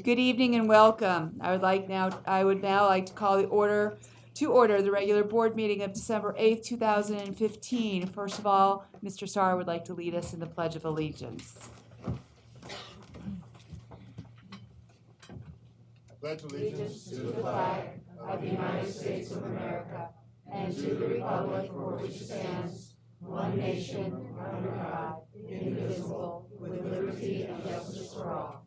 Good evening and welcome. I would now like to call to order the regular board meeting of December 8th, 2015. First of all, Mr. Sarr would like to lead us in the Pledge of Allegiance. Pledge allegiance to the flag of the United States of America and to the republic for which it stands, one nation, under God, indivisible, with liberty and justice for all.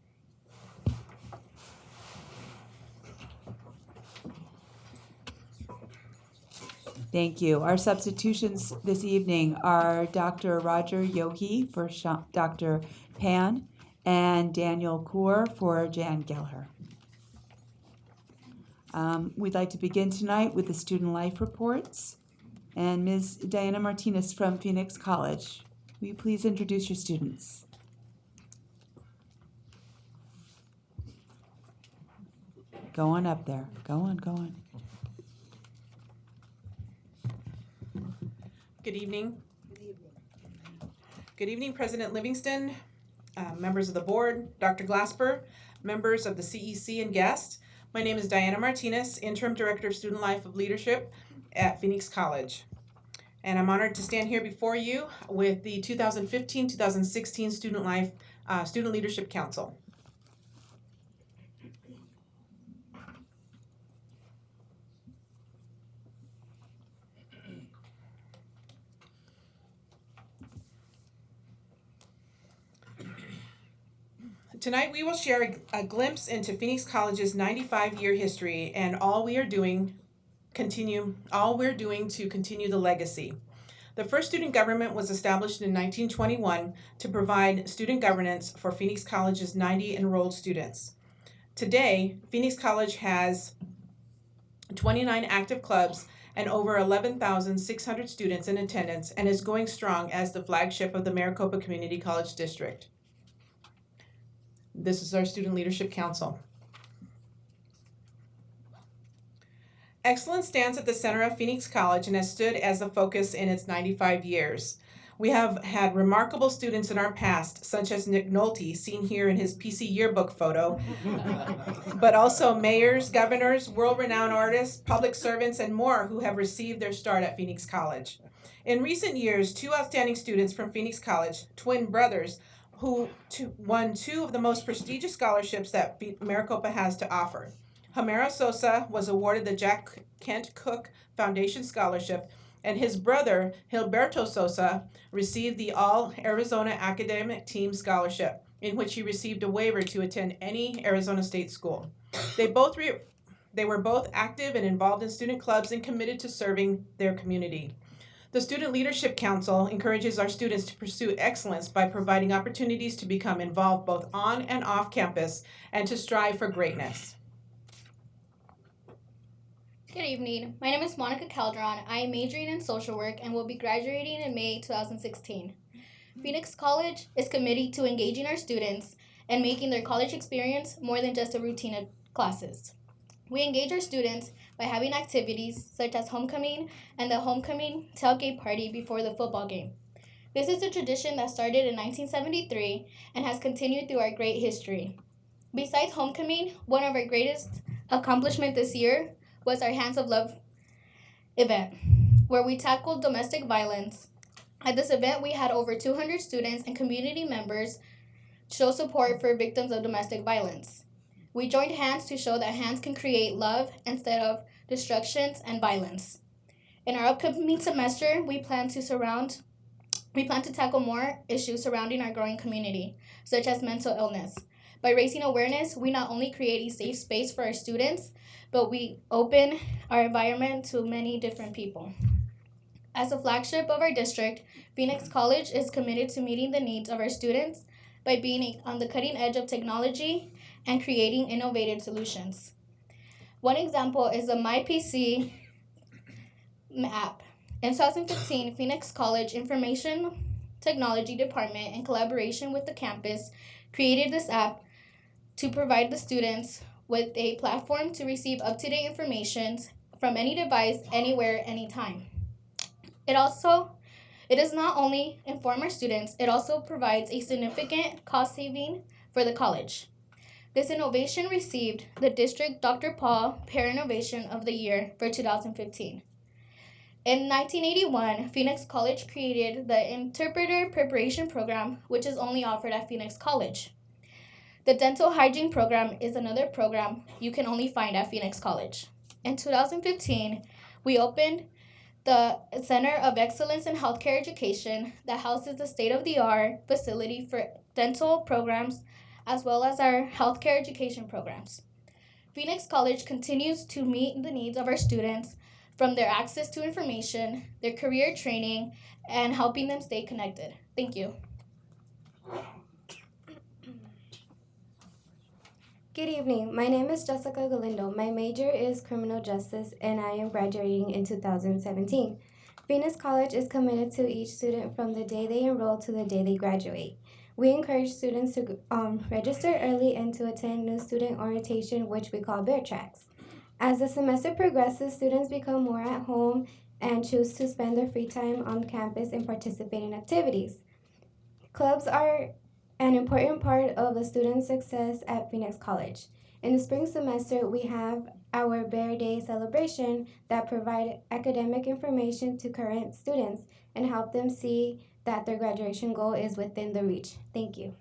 Thank you. Our substitutions this evening are Dr. Roger Yohe for Dr. Pan and Daniel Kaur for Jan Gelher. We'd like to begin tonight with the student life reports. And Ms. Diana Martinez from Phoenix College, will you please introduce your students? Go on up there. Go on. Good evening. Good evening, President Livingston, members of the board, Dr. Glasper, members of the CEC and guests. My name is Diana Martinez, Interim Director of Student Life of Leadership at Phoenix College. And I'm honored to stand here before you with the 2015-2016 Student Leadership Council. Tonight we will share a glimpse into Phoenix College's 95-year history and all we're doing to continue the legacy. The first student government was established in 1921 to provide student governance for Phoenix College's 90 enrolled students. Today, Phoenix College has 29 active clubs and over 11,600 students in attendance and is going strong as the flagship of the Maricopa Community College District. This is our Student Leadership Council. Excellence stands at the center of Phoenix College and has stood as a focus in its 95 years. We have had remarkable students in our past, such as Nick Nolte, seen here in his PC yearbook photo, but also mayors, governors, world-renowned artists, public servants, and more who have received their start at Phoenix College. In recent years, two outstanding students from Phoenix College, twin brothers, who won two of the most prestigious scholarships that Maricopa has to offer. Homero Sosa was awarded the Jack Kent Cooke Foundation Scholarship, and his brother, Gilberto Sosa, received the All-Arizona Academic Team Scholarship, in which he received a waiver to attend any Arizona State school. They were both active and involved in student clubs and committed to serving their community. The Student Leadership Council encourages our students to pursue excellence by providing opportunities to become involved both on and off campus and to strive for greatness. Good evening. My name is Monica Calderon. I am majoring in social work and will be graduating in May 2016. Phoenix College is committed to engaging our students and making their college experience more than just a routine of classes. We engage our students by having activities such as homecoming and the homecoming tailgate party before the football game. This is a tradition that started in 1973 and has continued through our great history. Besides homecoming, one of our greatest accomplishments this year was our Hands of Love event, where we tackled domestic violence. At this event, we had over 200 students and community members show support for victims of domestic violence. We joined hands to show that hands can create love instead of destructions and violence. In our upcoming semester, we plan to tackle more issues surrounding our growing community, such as mental illness. By raising awareness, we not only create a safe space for our students, but we open our environment to many different people. As a flagship of our district, Phoenix College is committed to meeting the needs of our students by being on the cutting edge of technology and creating innovative solutions. One example is the MyPC app. In 2015, Phoenix College Information Technology Department, in collaboration with the campus, created this app to provide the students with a platform to receive up-to-date information from any device, anywhere, anytime. It does not only inform our students, it also provides a significant cost saving for the college. This innovation received the District Dr. Paul Pear Innovation of the Year for 2015. In 1981, Phoenix College created the Interpreter Preparation Program, which is only offered at Phoenix College. The Dental Hygiene Program is another program you can only find at Phoenix College. In 2015, we opened the Center of Excellence in Healthcare Education that houses the state-of-the-art facility for dental programs as well as our healthcare education programs. Phoenix College continues to meet the needs of our students from their access to information, their career training, and helping them stay connected. Thank you. Good evening. My name is Jessica Galindo. My major is criminal justice, and I am graduating in 2017. Phoenix College is committed to each student from the day they enroll to the day they graduate. We encourage students to register early and to attend new student orientation, which we call Bear Tracks. As the semester progresses, students become more at home and choose to spend their free time on campus and participate in activities. Clubs are an important part of a student's success at Phoenix College. In the spring semester, we have our Bear Day celebration that provide academic information to current students and help them see that their graduation goal is within the reach. Thank you.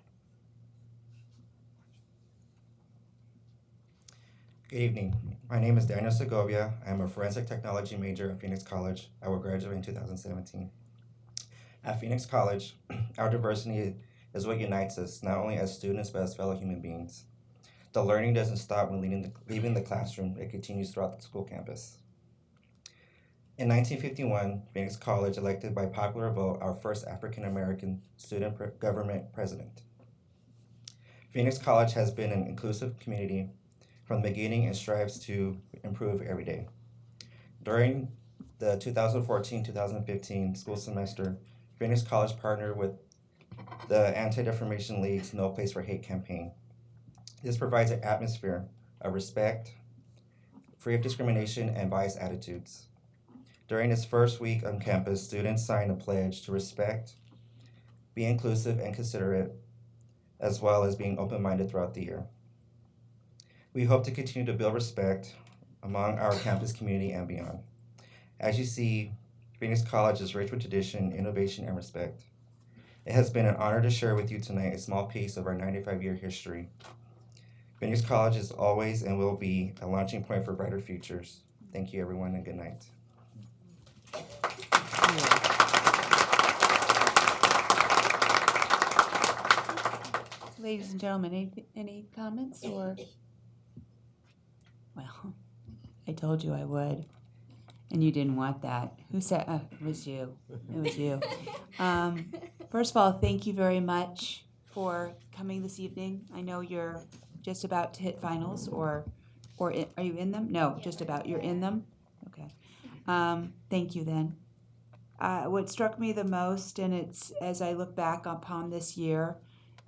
Good evening. My name is Daniel Segovia. I am a forensic technology major at Phoenix College. I will graduate in 2017. At Phoenix College, our diversity is what unites us, not only as students, but as fellow human beings. The learning doesn't stop when leaving the classroom. It continues throughout the school campus. In 1951, Phoenix College elected by popular vote our first African-American student government president. Phoenix College has been an inclusive community from the beginning and strives to improve every day. During the 2014-2015 school semester, Phoenix College partnered with the Anti-Defamation League's No Place for Hate campaign. This provides an atmosphere of respect, free of discrimination and biased attitudes. During its first week on campus, students signed a pledge to respect, be inclusive and considerate, as well as being open-minded throughout the year. We hope to continue to build respect among our campus community and beyond. As you see, Phoenix College is rich with tradition, innovation, and respect. It has been an honor to share with you tonight a small piece of our 95-year history. Phoenix College is always and will be a launching point for brighter futures. Thank you, everyone, and good night. Ladies and gentlemen, any comments or? Well, I told you I would, and you didn't want that. Who said? It was you. It was you. First of all, thank you very much for coming this evening. I know you're just about to hit finals, or are you in them? No, just about. You're in them? Okay. Thank you then. What struck me the most, and it's as I look back upon this year,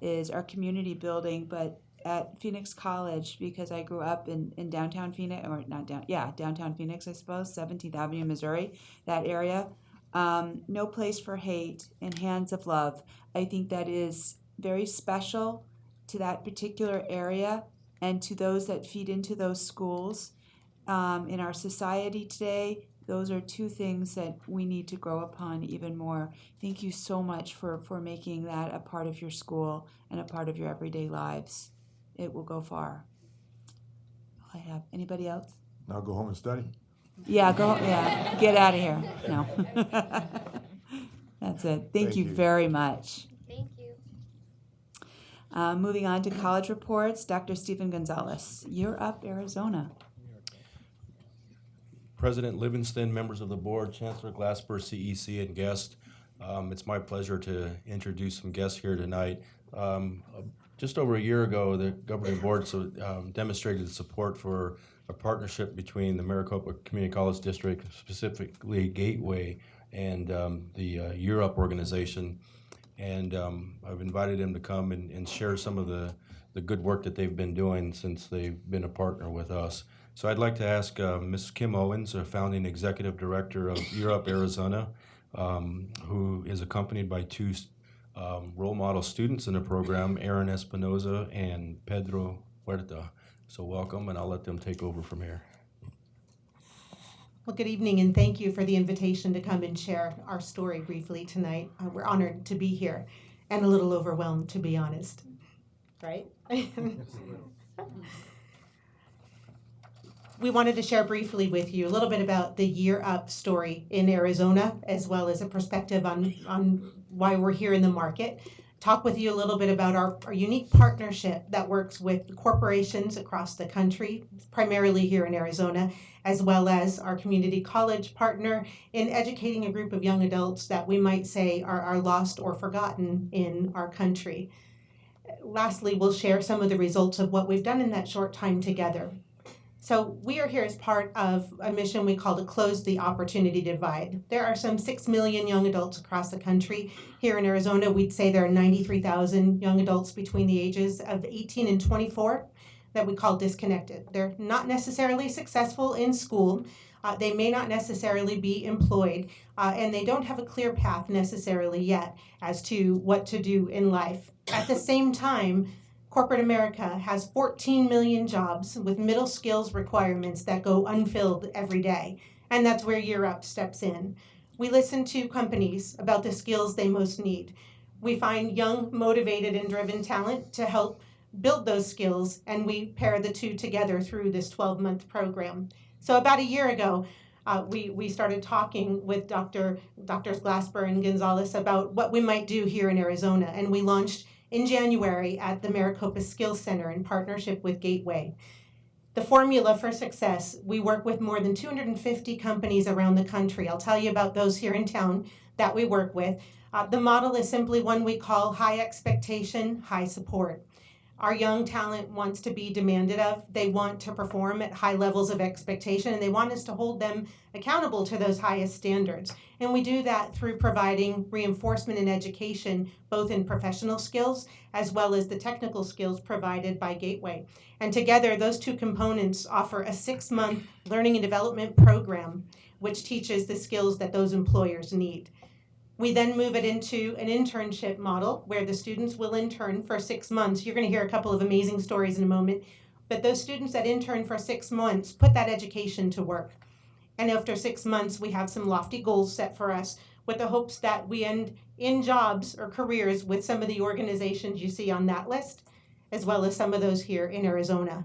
is our community building, but at Phoenix College, because I grew up in downtown Phoenix, or downtown Phoenix, I suppose, 17th Avenue, Missouri, that area. No Place for Hate and Hands of Love. I think that is very special to that particular area and to those that feed into those schools. In our society today, those are two things that we need to grow upon even more. Thank you so much for making that a part of your school and a part of your everyday lives. It will go far. All I have. Anybody else? Now go home and study. Yeah, get out of here. No. That's it. Thank you very much. Thank you. Moving on to college reports, Dr. Stephen Gonzalez. You're up, Arizona. President Livingston, members of the board, Chancellor Glasper, CEC, and guests. It's my pleasure to introduce some guests here tonight. Just over a year ago, the governing board demonstrated support for a partnership between the Maricopa Community College District, specifically Gateway, and the Europe organization. And I've invited them to come and share some of the good work that they've been doing since they've been a partner with us. So I'd like to ask Ms. Kim Owens, a founding executive director of Europe Arizona, who is accompanied by two role model students in the program, Aaron Espinoza and Pedro Puerta. So welcome, and I'll let them take over from here. Well, good evening, and thank you for the invitation to come and share our story briefly tonight. We're honored to be here and a little overwhelmed, to be honest. Right? We wanted to share briefly with you a little bit about the Year Up story in Arizona, as well as a perspective on why we're here in the market. Talk with you a little bit about our unique partnership that works with corporations across the country, primarily here in Arizona, as well as our community college partner in educating a group of young adults that we might say are lost or forgotten in our country. Lastly, we'll share some of the results of what we've done in that short time together. So we are here as part of a mission we call to close the opportunity divide. There are some 6 million young adults across the country. Here in Arizona, we'd say there are 93,000 young adults between the ages of 18 and 24 that we call disconnected. They're not necessarily successful in school. They may not necessarily be employed, and they don't have a clear path necessarily yet as to what to do in life. At the same time, corporate America has 14 million jobs with middle skills requirements that go unfilled every day, and that's where Year Up steps in. We listen to companies about the skills they most need. We find young, motivated, and driven talent to help build those skills, and we pair the two together through this 12-month program. So about a year ago, we started talking with Drs. Glasper and Gonzalez about what we might do here in Arizona, and we launched in January at the Maricopa Skills Center in partnership with Gateway. The formula for success, we work with more than 250 companies around the country. I'll tell you about those here in town that we work with. The model is simply one we call high expectation, high support. Our young talent wants to be demanded of. They want to perform at high levels of expectation, and they want us to hold them accountable to those highest standards. And we do that through providing reinforcement and education, both in professional skills as well as the technical skills provided by Gateway. And together, those two components offer a 6-month learning and development program, which teaches the skills that those employers need. We then move it into an internship model where the students will intern for 6 months. You're going to hear a couple of amazing stories in a moment. But those students that intern for 6 months put that education to work. And after 6 months, we have some lofty goals set for us with the hopes that we end in jobs or careers with some of the organizations you see on that list, as well as some of those here in Arizona.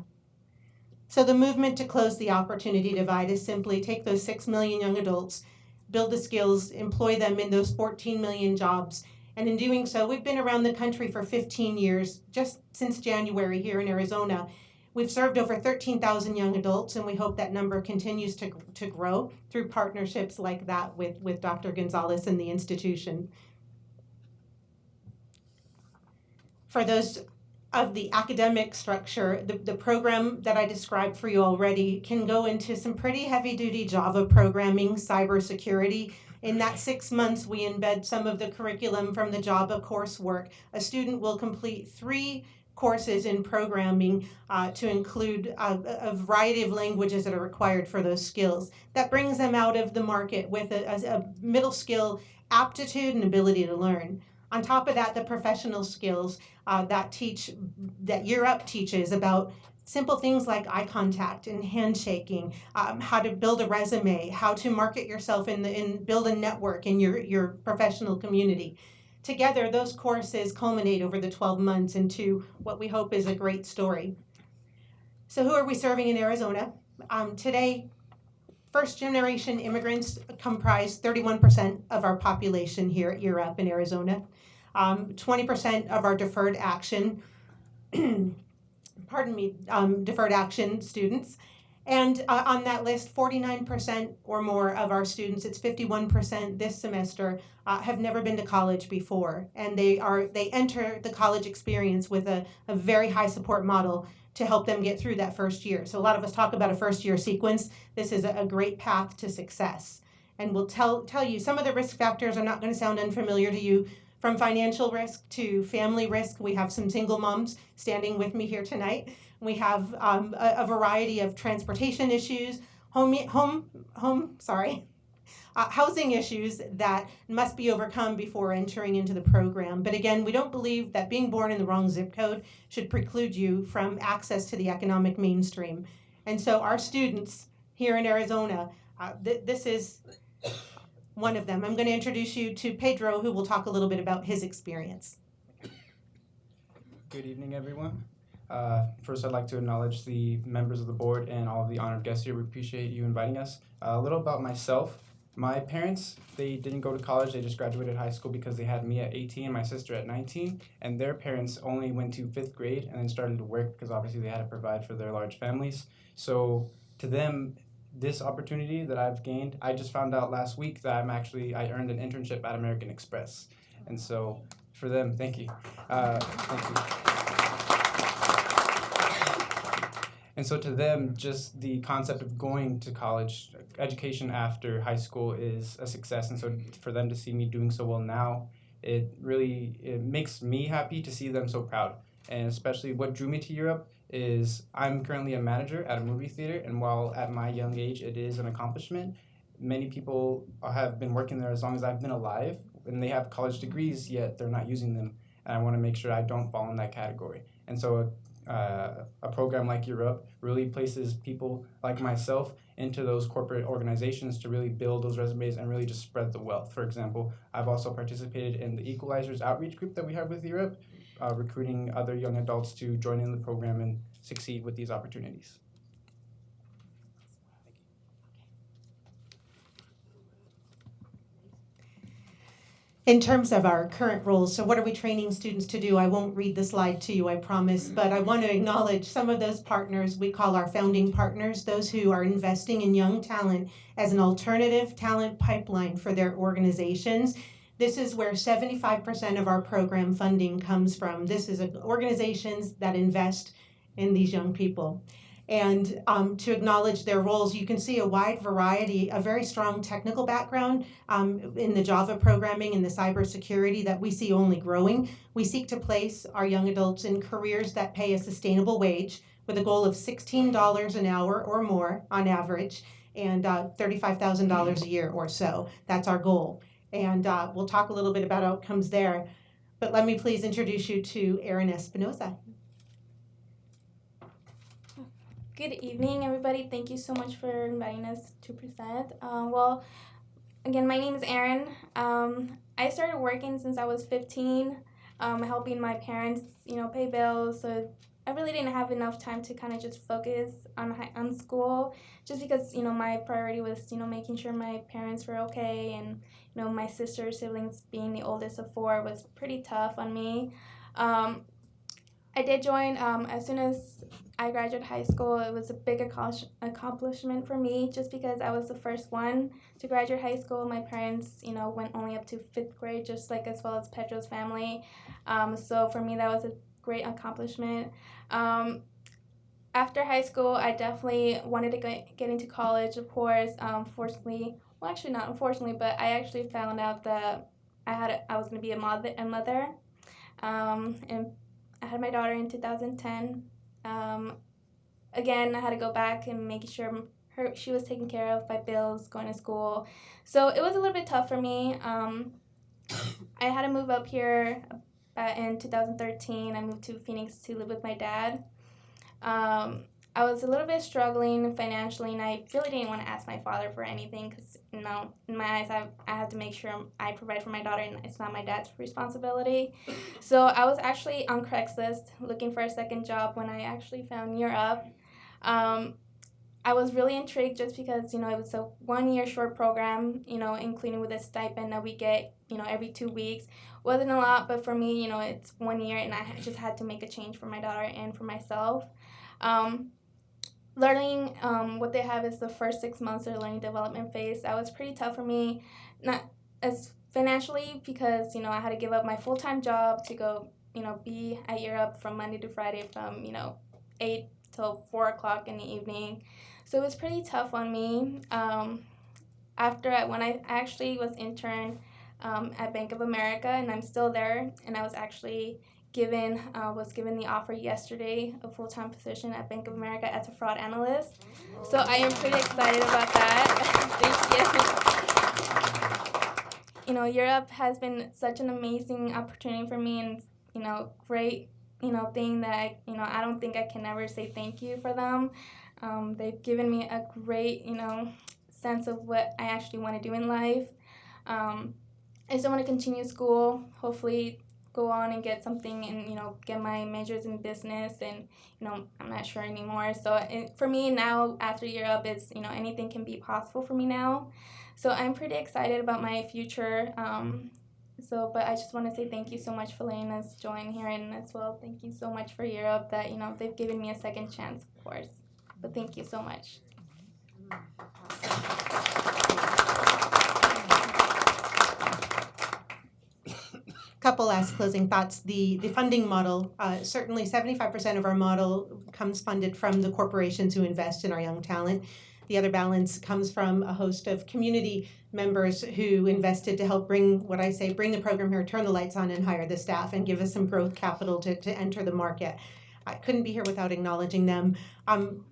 So the movement to close the opportunity divide is simply take those 6 million young adults, build the skills, employ them in those 14 million jobs. And in doing so, we've been around the country for 15 years, just since January here in Arizona. We've served over 13,000 young adults, and we hope that number continues to grow through partnerships like that with Dr. Gonzalez and the institution. For those of the academic structure, the program that I described for you already can go into some pretty heavy-duty Java programming, cybersecurity. In that 6 months, we embed some of the curriculum from the Java coursework. A student will complete 3 courses in programming to include a variety of languages that are required for those skills. That brings them out of the market with a middle skill aptitude and ability to learn. On top of that, the professional skills that Year Up teaches about simple things like eye contact and handshaking, how to build a resume, how to market yourself and build a network in your professional community. Together, those courses culminate over the 12 months into what we hope is a great story. So who are we serving in Arizona? Today, first-generation immigrants comprise 31% of our population here at Year Up in Arizona. 20% of our deferred action, deferred action students. And on that list, 49% or more of our students, it's 51% this semester, have never been to college before. And they enter the college experience with a very high support model to help them get through that first year. So a lot of us talk about a first year sequence. This is a great path to success. And we'll tell you some of the risk factors are not going to sound unfamiliar to you. From financial risk to family risk, we have some single moms standing with me here tonight. We have a variety of transportation issues, housing issues that must be overcome before entering into the program. But again, we don't believe that being born in the wrong zip code should preclude you from access to the economic mainstream. And so our students here in Arizona, this is one of them. I'm going to introduce you to Pedro, who will talk a little bit about his experience. Good evening, everyone. First, I'd like to acknowledge the members of the board and all of the honored guests here. We appreciate you inviting us. A little about myself. My parents, they didn't go to college. They just graduated high school because they had me at 18 and my sister at 19. And their parents only went to 5th grade and then started to work because obviously they had to provide for their large families. So to them, this opportunity that I've gained, I just found out last week that I earned an internship at American Express. And so for them, thank you. Thank you. And so to them, just the concept of going to college, education after high school is a success. And so for them to see me doing so well now, it makes me happy to see them so proud. And especially what drew me to Europe is I'm currently a manager at a movie theater. And while at my young age, it is an accomplishment, many people have been working there as long as I've been alive. And they have college degrees, yet they're not using them. And I want to make sure I don't fall in that category. And so a program like Europe really places people like myself into those corporate organizations to really build those resumes and really just spread the wealth. For example, I've also participated in the Equalizers outreach group that we have with Europe, recruiting other young adults to join in the program and succeed with these opportunities. In terms of our current roles, so what are we training students to do? I won't read the slide to you, I promise, but I want to acknowledge some of those partners we call our founding partners, those who are investing in young talent as an alternative talent pipeline for their organizations. This is where 75% of our program funding comes from. This is organizations that invest in these young people. And to acknowledge their roles, you can see a wide variety, a very strong technical background in the Java programming and the cybersecurity that we see only growing. We seek to place our young adults in careers that pay a sustainable wage with a goal of $16 an hour or more on average and $35,000 a year or so. That's our goal. And we'll talk a little bit about outcomes there. But let me please introduce you to Erin Espinosa. Good evening, everybody. Thank you so much for inviting us to present. Well, again, my name is Erin. I started working since I was 15, helping my parents, pay bills. So I really didn't have enough time to kind of just focus on school, just because my priority was making sure my parents were okay, and my siblings being the oldest of 4 was pretty tough on me. I did join as soon as I graduated high school. It was a big accomplishment for me, just because I was the first one to graduate high school. My parents, went only up to 5th grade, just like as well as Pedro's family. So for me, that was a great accomplishment. After high school, I definitely wanted to get into college, of course. Fortunately, well, actually not unfortunately, but I actually found out that I was going to be a mother. And I had my daughter in 2010. Again, I had to go back and making sure she was taken care of by bills, going to school. So it was a little bit tough for me. I had to move up here in 2013. I moved to Phoenix to live with my dad. I was a little bit struggling financially, and I really didn't want to ask my father for anything because, in my eyes, I have to make sure I provide for my daughter, and it's not my dad's responsibility. So I was actually on Craigslist looking for a second job when I actually found Europe. I was really intrigued just because, it was a 1-year short program, including with a stipend that we get, every 2 weeks. Wasn't a lot, but for me, it's 1 year, and I just had to make a change for my daughter and for myself. Learning, what they have is the first 6 months of the learning development phase. That was pretty tough for me, not as financially, because, I had to give up my full-time job to go, be at Europe from Monday to Friday from, 8 till 4 o'clock in the evening. So it was pretty tough on me. When I actually was intern at Bank of America, and I'm still there, and I was actually given the offer yesterday, a full-time position at Bank of America as a fraud analyst. So I am pretty excited about that. Thank you. Europe has been such an amazing opportunity for me, and great thing that I don't think I can ever say thank you for them. They've given me a great sense of what I actually want to do in life. I still want to continue school, hopefully go on and get something and get my majors in business, and I'm not sure anymore. So for me now, after Europe, it's anything can be possible for me now. So I'm pretty excited about my future. But I just want to say thank you so much for letting us join here, and as well thank you so much for Europe that they've given me a second chance, of course. But thank you so much. Couple last closing thoughts. The funding model, certainly 75% of our model comes funded from the corporations who invest in our young talent. The other balance comes from a host of community members who invested to help bring the program here, turn the lights on and hire the staff and give us some growth capital to enter the market. I couldn't be here without acknowledging them.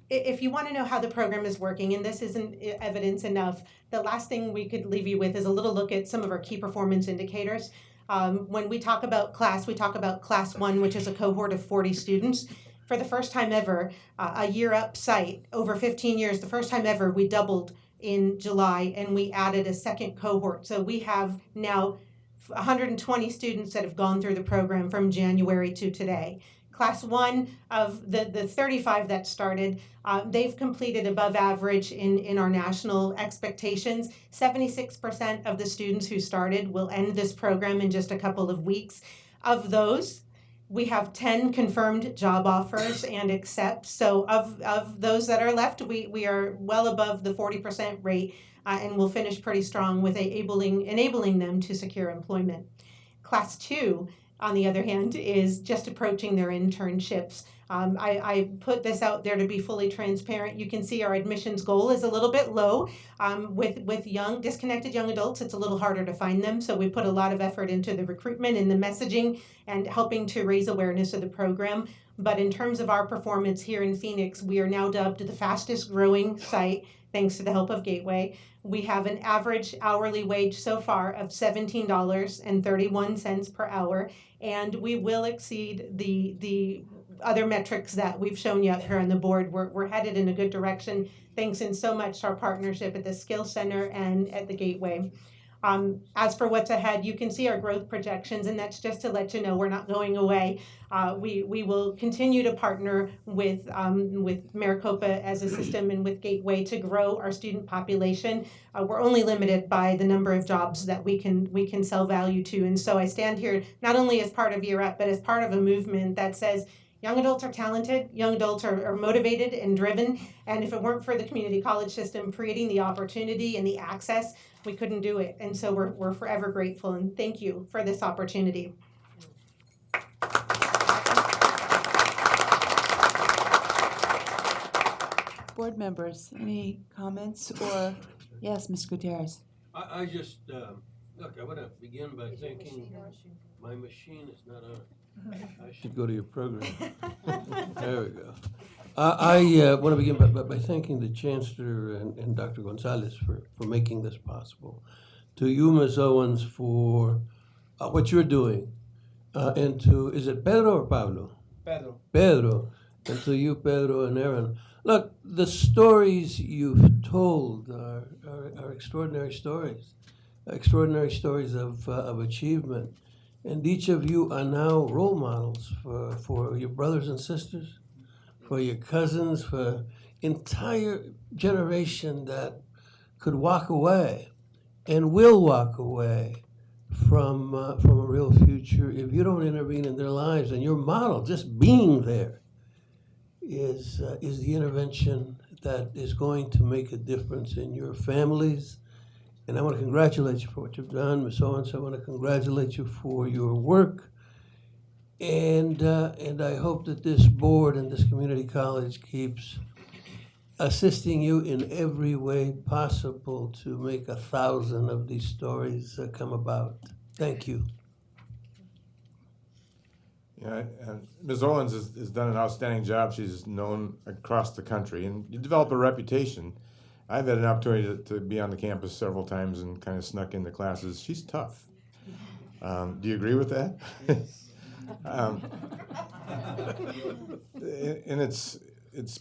If you want to know how the program is working, and this isn't evidence enough, the last thing we could leave you with is a little look at some of our key performance indicators. When we talk about class, we talk about class 1, which is a cohort of 40 students. For the first time ever, a year up site, over 15 years, the first time ever, we doubled in July and we added a second cohort. So we have now 120 students that have gone through the program from January to today. Class 1 of the 35 that started, they've completed above average in our national expectations. 76% of the students who started will end this program in just a couple of weeks. Of those, we have 10 confirmed job offers and accepts. So of those that are left, we are well above the 40% rate, and we'll finish pretty strong with enabling them to secure employment. Class 2, on the other hand, is just approaching their internships. I put this out there to be fully transparent. You can see our admissions goal is a little bit low. With disconnected young adults, it's a little harder to find them. So we put a lot of effort into the recruitment and the messaging and helping to raise awareness of the program. But in terms of our performance here in Phoenix, we are now dubbed the fastest growing site thanks to the help of Gateway. We have an average hourly wage so far of $17.31 per hour, and we will exceed the other metrics that we've shown you up here on the board. We're headed in a good direction, thanks in so much to our partnership at the Skills Center and at the Gateway. As for what's ahead, you can see our growth projections, and that's just to let you know we're not going away. We will continue to partner with Maricopa as a system and with Gateway to grow our student population. We're only limited by the number of jobs that we can sell value to, and so I stand here not only as part of Year Up, but as part of a movement that says young adults are talented, young adults are motivated and driven, and if it weren't for the community college system creating the opportunity and the access, we couldn't do it. And so we're forever grateful, and thank you for this opportunity. Board members, any comments or, yes, Mr. Gutierrez? I just, look, I want to begin by thanking, my machine is not on. I should go to your program. There we go. I want to begin by thanking the Chancellor and Dr. Gonzalez for making this possible. To you, Ms. Owens, for what you're doing. And to, is it Pedro or Pablo? Pedro. Pedro. And to you, Pedro and Aaron. Look, the stories you've told are extraordinary stories of achievement. And each of you are now role models for your brothers and sisters, for your cousins, for entire generation that could walk away and will walk away from a real future if you don't intervene in their lives. And your model, just being there, is the intervention that is going to make a difference in your families. And I want to congratulate you for what you've done, Ms. Owens. I want to congratulate you for your work. And I hope that this board and this community college keeps assisting you in every way possible to make 1,000 of these stories come about. Thank you. Yeah, and Ms. Owens has done an outstanding job. She's known across the country, and you develop a reputation I've had an opportunity to be on the campus several times and kind of snuck into classes. She's tough. Do you agree with that? And it's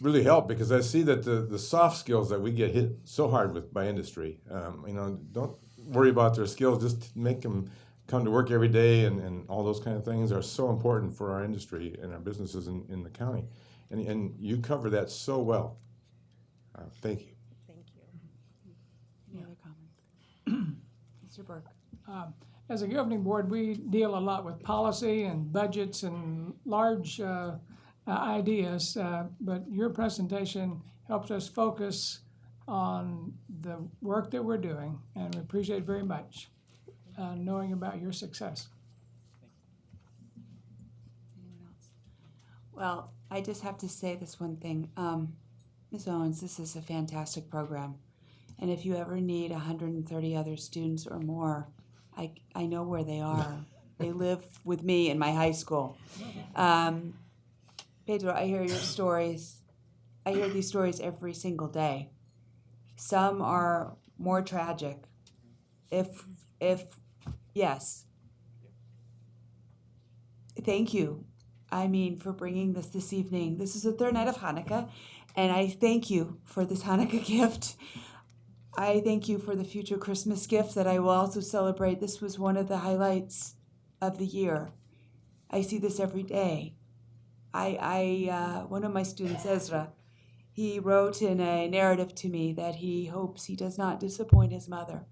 really helped because I see that the soft skills that we get hit so hard with by industry, don't worry about their skills, just make them come to work every day and all those kind of things are so important for our industry and our businesses in the county. And you cover that so well. Thank you. Any other comments? Mr. Burke. As a governing board, we deal a lot with policy and budgets and large ideas, but your presentation helps us focus on the work that we're doing, and we appreciate it very much, knowing about your success. Anyone else? Well, I just have to say this one thing. Ms. Owens, this is a fantastic program. And if you ever need 130 other students or more, I know where they are. They live with me in my high school. Pedro, I hear your stories. I hear these stories every single day. Some are more tragic. Yes. Thank you. I mean, for bringing this evening. This is the third night of Hanukkah, and I thank you for this Hanukkah gift. I thank you for the future Christmas gift that I will also celebrate. This was one of the highlights of the year. I see this every day. One of my students, Ezra, he wrote in a narrative to me that he hopes he does not disappoint his mother,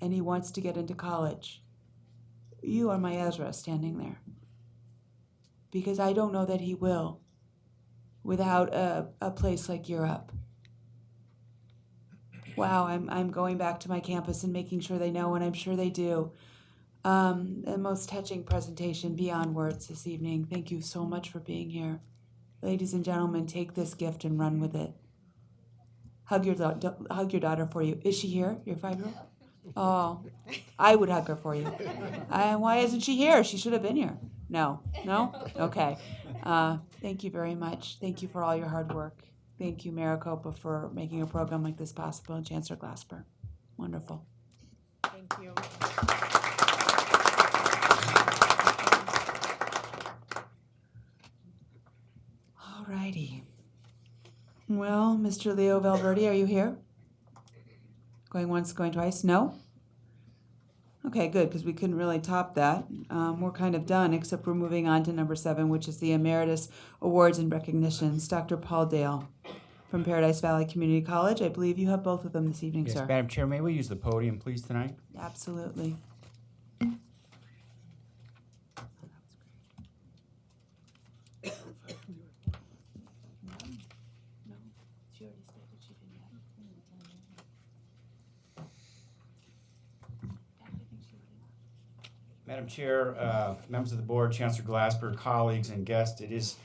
and he wants to get into college. You are my Ezra standing there, because I don't know that he will without a place like Europe. Wow, I'm going back to my campus and making sure they know, and I'm sure they do. The most touching presentation beyond words this evening. Thank you so much for being here. Ladies and gentlemen, take this gift and run with it. Hug your daughter for you. Is she here, your 5-year-old? Oh, I would hug her for you. Why isn't she here? She should have been here. No? Okay. Thank you very much. Thank you for all your hard work. Thank you, Maricopa, for making a program like this possible, and Chancellor Glasper. Wonderful. Thank you. All righty. Well, Mr. Leo Valverde, are you here? Going once, going twice? No? Okay, good, because we couldn't really top that. We're kind of done, except we're moving on to number 7, which is the Emeritus Awards and Recognitions. Dr. Paul Dale from Paradise Valley Community College. I believe you have both of them this evening, Yes, sir. Madam Chair, may we use the podium, please, tonight? Absolutely. Madam Chair, members of the board, Chancellor Glasper, colleagues, and guests, it is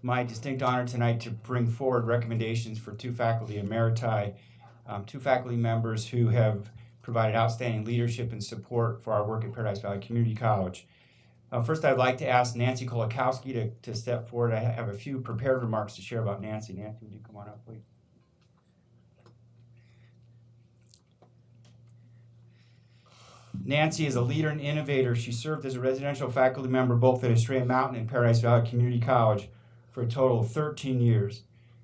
my distinct honor tonight to bring forward recommendations for 2 faculty emeriti, 2 faculty members who have provided outstanding leadership and support for our work at Paradise Valley Community College. First, I'd like to ask Nancy Kolakowski to step forward. I have a few prepared remarks to share about Nancy. Nancy, would you come on up, please? Nancy is a leader and innovator. She served as a residential faculty member both at Estrella Mountain and Paradise Valley Community College for a total of 13 years.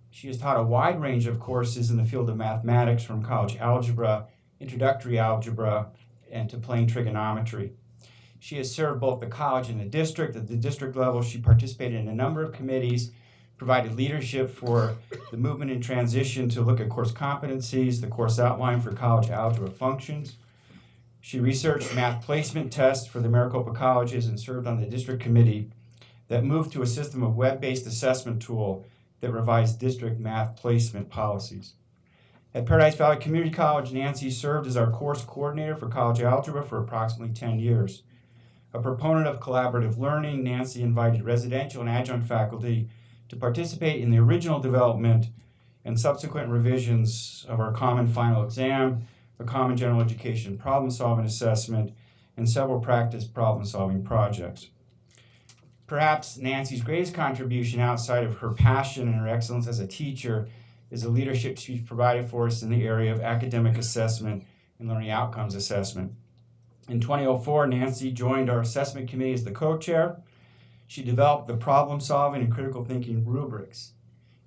She has taught a wide range of courses in the field of mathematics, from college algebra, introductory algebra, and to plane trigonometry. She has served both the college and the district. At the district level, she participated in a number of committees, provided leadership for the movement in transition to look at course competencies, the course outline for college algebra functions. She researched math placement tests for the Maricopa colleges and served on the district committee that moved to a system of web-based assessment tool that revised district math placement policies. At Paradise Valley Community College, Nancy served as our course coordinator for college algebra for approximately 10 years. A proponent of collaborative learning, Nancy invited residential and adjunct faculty to participate in the original development and subsequent revisions of our common final exam, a common general education problem-solving assessment, and several practice problem-solving projects. Perhaps Nancy's greatest contribution outside of her passion and her excellence as a teacher is the leadership she's provided for us in the area of academic assessment and learning outcomes assessment. In 2004, Nancy joined our assessment committee as the co-chair. She developed the problem-solving and critical thinking rubrics,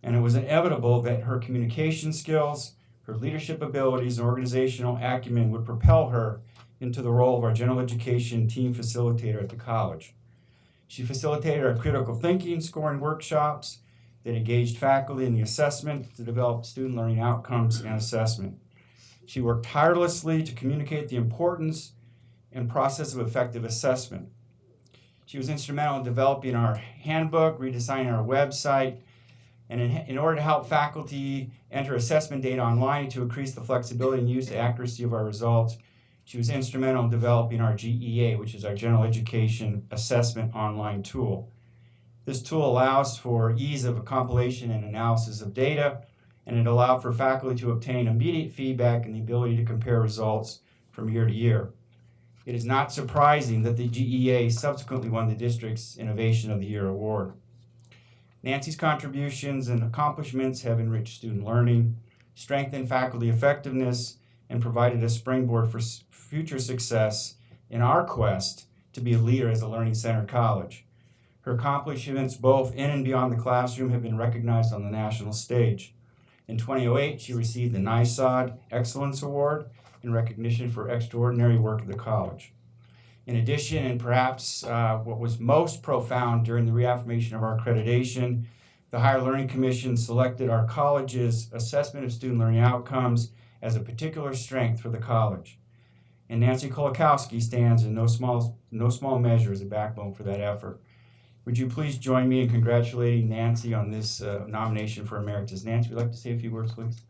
and it was inevitable that her communication skills, her leadership abilities, and organizational acumen would propel her into the role of our general education team facilitator at the college. She facilitated our critical thinking scoring workshops that engaged faculty in the assessment to develop student learning outcomes and assessment. She worked tirelessly to communicate the importance and process of effective assessment. She was instrumental in developing our handbook, redesigning our website, and in order to help faculty enter assessment data online to increase the flexibility and use the accuracy of our results, she was instrumental in developing our GEA, which is our General Education Assessment Online tool. This tool allows for ease of compilation and analysis of data, and it allowed for faculty to obtain immediate feedback and the ability to compare results from year to year. It is not surprising that the GEA subsequently won the district's Innovation of the Year award. Nancy's contributions and accomplishments have enriched student learning, strengthened faculty effectiveness, and provided a springboard for future success in our quest to be a leader as a learning-centered college. Her accomplishments both in and beyond the classroom have been recognized on the national stage. In 2008, she received the NISOD Excellence Award in recognition for extraordinary work at the college. In addition, and perhaps what was most profound during the reaffirmation of our accreditation, the Higher Learning Commission selected our college's assessment of student learning outcomes as a particular strength for the college. And Nancy Kolakowski stands in no small measure as a backbone for that effort. Would you please join me in congratulating Nancy on this nomination for Emeritus? Nancy, would you like to say a few words, please?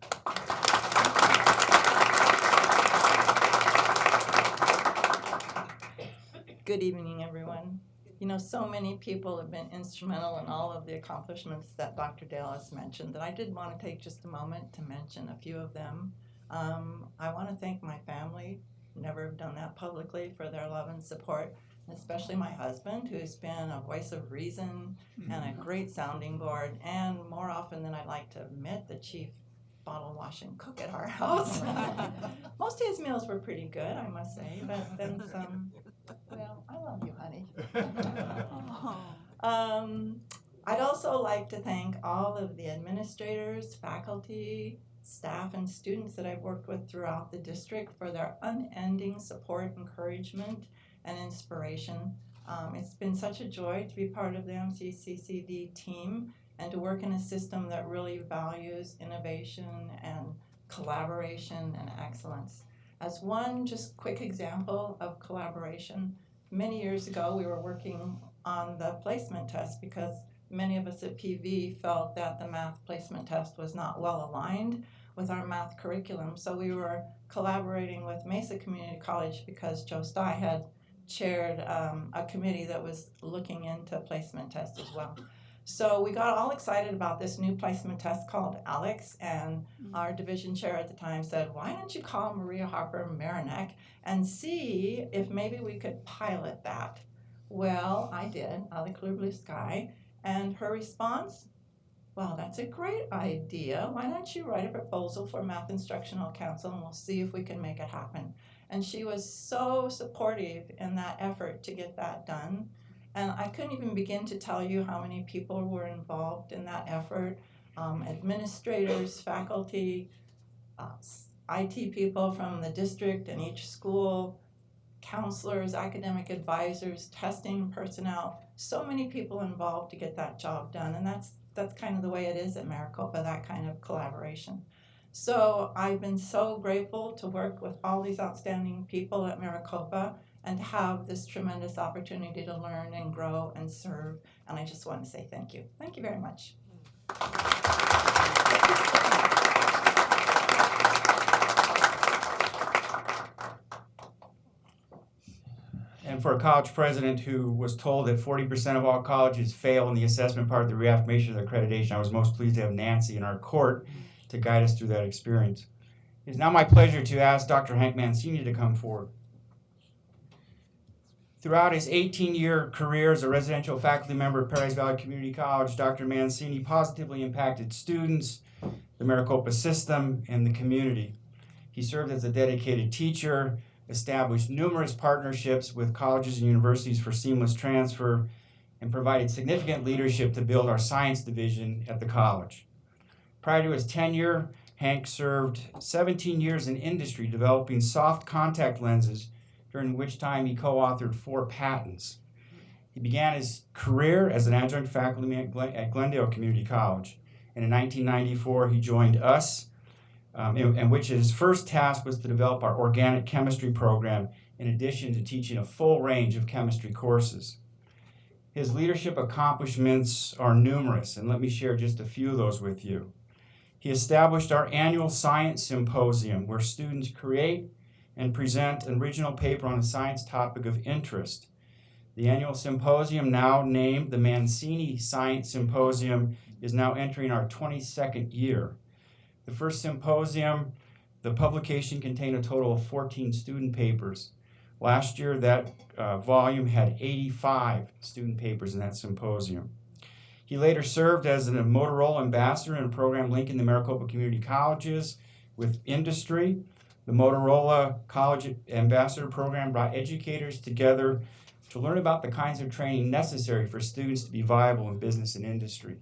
Good evening, everyone. You know, so many people have been instrumental in all of the accomplishments that Dr. Dale has mentioned that I did want to take just a moment to mention a few of them. I want to thank my family, never done that publicly, for their love and support, especially my husband, who's been a voice of reason and a great sounding board, and more often than I'd like to admit, the chief bottle washing cook at our house. Most of his meals were pretty good, I must say, but then some. Well, I love you, honey. I'd also like to thank all of the administrators, faculty, staff, and students that I've worked with throughout the district for their unending support, encouragement, and inspiration. It's been such a joy to be part of the MCCCD team and to work in a system that really values innovation and collaboration and excellence. As one just quick example of collaboration, many years ago we were working on the placement test because many of us at PV felt that the math placement test was not well aligned with our math curriculum. So we were collaborating with Mesa Community College because Joe Stye had chaired a committee that was looking into placement tests as well. So we got all excited about this new placement test called ALEX, and our division chair at the time said, why don't you call Maria Harper Marinek and see if maybe we could pilot that? Well, I did, out of the clear blue sky, and her response, well, that's a great idea. Why don't you write a proposal for Math Instructional Council and we'll see if we can make it happen. And she was so supportive in that effort to get that done. And I couldn't even begin to tell you how many people were involved in that effort. Administrators, faculty, IT people from the district and each school, counselors, academic advisors, testing personnel, so many people involved to get that job done. And that's kind of the way it is at Maricopa, that kind of collaboration. So I've been so grateful to work with all these outstanding people at Maricopa and to have this tremendous opportunity to learn and grow and serve. And I just want to say thank you. Thank you very much. And for a college president who was told that 40% of all colleges fail in the assessment part of the reaffirmation of accreditation, I was most pleased to have Nancy in our court to guide us through that experience. It is now my pleasure to ask Dr. Hank Mancini to come forward. Throughout his 18-year career as a residential faculty member at Paradise Valley Community College, Dr. Mancini positively impacted students, the Maricopa system, and the community. He served as a dedicated teacher, established numerous partnerships with colleges and universities for seamless transfer, and provided significant leadership to build our science division at the college. Prior to his tenure, Hank served 17 years in industry developing soft contact lenses, during which time he co-authored 4 patents. He began his career as an adjunct faculty at Glendale Community College, and in 1994 he joined us, in which his first task was to develop our organic chemistry program, in addition to teaching a full range of chemistry courses. His leadership accomplishments are numerous, and let me share just a few of those with you. He established our annual science symposium, where students create and present an original paper on a science topic of interest. The annual symposium, now named the Mancini Science Symposium, is now entering our 22nd year. The first symposium, the publication contained a total of 14 student papers. Last year, that volume had 85 student papers in that symposium. He later served as a Motorola ambassador in a program linking the Maricopa Community Colleges with industry. The Motorola College Ambassador Program brought educators together to learn about the kinds of training necessary for students to be viable in business and industry.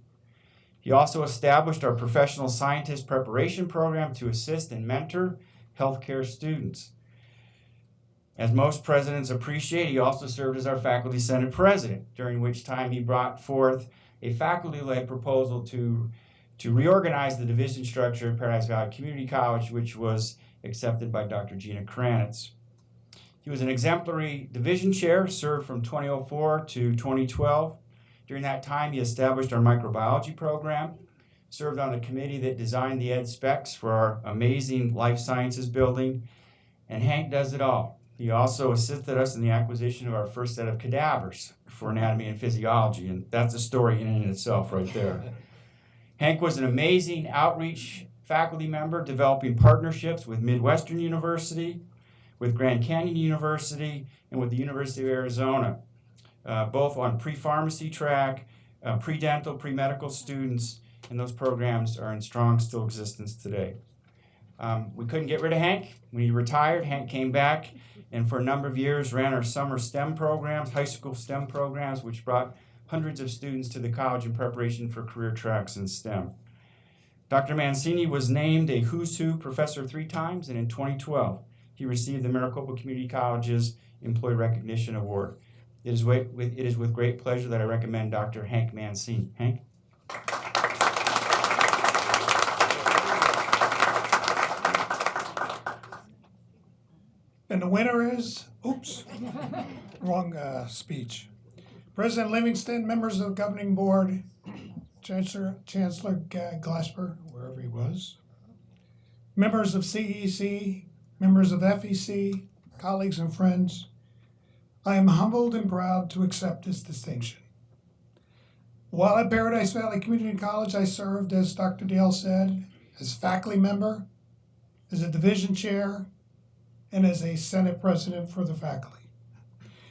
He also established our Professional Scientist Preparation Program to assist and mentor healthcare students. As most presidents appreciate, he also served as our Faculty Senate President, during which time he brought forth a faculty-led proposal to reorganize the division structure at Paradise Valley Community College, which was accepted by Dr. Gina Kranitz. He was an exemplary division chair, served from 2004 to 2012. During that time, he established our microbiology program, served on the committee that designed the ed specs for our amazing life sciences building, and Hank does it all. He also assisted us in the acquisition of our first set of cadavers for anatomy and physiology, and that's a story in and of itself right there. Hank was an amazing outreach faculty member, developing partnerships with Midwestern University, with Grand Canyon University, and with the University of Arizona, both on pre-pharmacy track, pre-dental, pre-medical students, and those programs are in strong still existence today. We couldn't get rid of Hank. When he retired, Hank came back and for a number of years ran our summer STEM programs, high school STEM programs, which brought hundreds of students to the college in preparation for career tracks in STEM. Dr. Mancini was named a Who's Who professor 3 times, and in 2012, he received the Maricopa Community College's Employee Recognition Award. It is with great pleasure that I recommend Dr. Hank Mancini. Hank? And the winner is, wrong speech. President Livingston, members of the governing board, Chancellor Glasper, wherever he was, members of CEC, members of FEC, colleagues and friends, I am humbled and proud to accept this distinction. While at Paradise Valley Community College, I served, as Dr. Dale said, as faculty member, as a division chair, and as a Senate president for the faculty.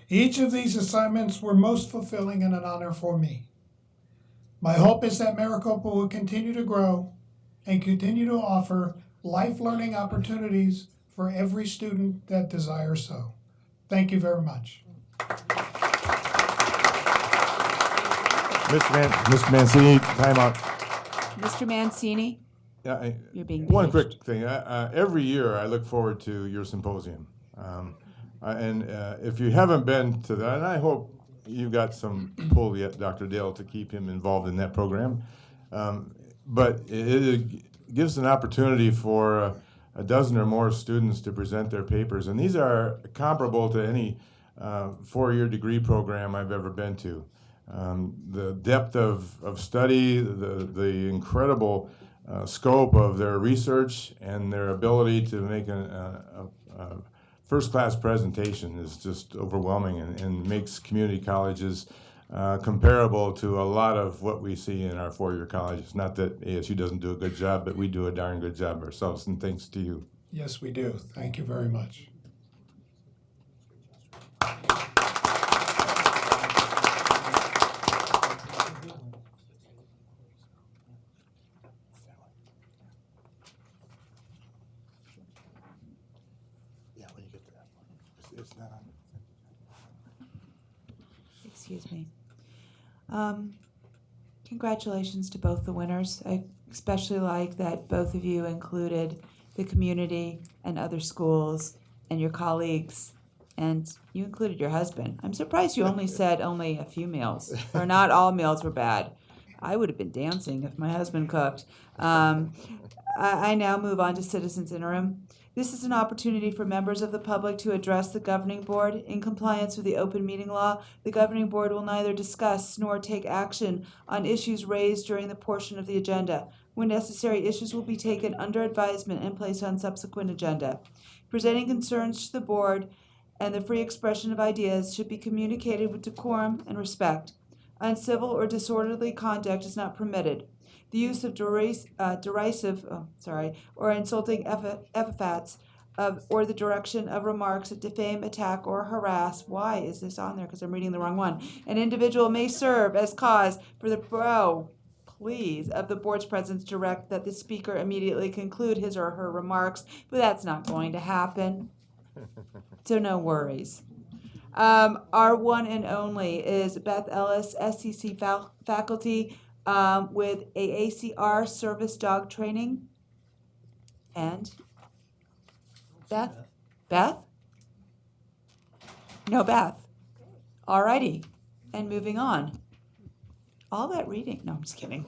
Each of these assignments were most fulfilling and an honor for me. My hope is that Maricopa will continue to grow and continue to offer life learning opportunities for every student that desires so. Thank you very much. Mr. Mancini, time out. Mr. Mancini, Yeah, you're being one paged. quick thing. Every year I look forward to your symposium. If you haven't been to that, and I hope you've got some pull yet, Dr. Dale, to keep him involved in that program. But it gives an opportunity for a dozen or more students to present their papers. And these are comparable to any 4-year degree program I've ever been to. The depth of study, the incredible scope of their research, and their ability to make a first-class presentation is just overwhelming, and makes community colleges comparable to a lot of what we see in our 4-year colleges. Not that ASU doesn't do a good job, but we do a darn good job ourselves, and thanks to you. Yes, we do. Thank you very much. Excuse me. Congratulations to both the winners. I especially like that both of you included the community and other schools and your colleagues, and you included your husband. I'm surprised you only said only a few meals, or not all meals were bad. I would have been dancing if my husband cooked. I now move on to citizens interim. This is an opportunity for members of the public to address the governing board. In compliance with the open meeting law, the governing board will neither discuss nor take action on issues raised during the portion of the agenda. When necessary, issues will be taken under advisement and placed on subsequent agenda. Presenting concerns to the board and the free expression of ideas should be communicated with decorum and respect. Uncivil or disorderly conduct is not permitted. The use of derisive or insulting epithets or the direction of remarks that defame, attack, or harass. Why is this on there? Because I'm reading the wrong one. An individual may serve as cause for the please of the board's presence direct that the speaker immediately conclude his or her remarks, but that's not going to happen. So no worries. Our one and only is Beth Ellis, SCC faculty, with AACR service dog training. And Beth? Beth? No, Beth. Alrighty. And moving on. All that reading. No, I'm just kidding.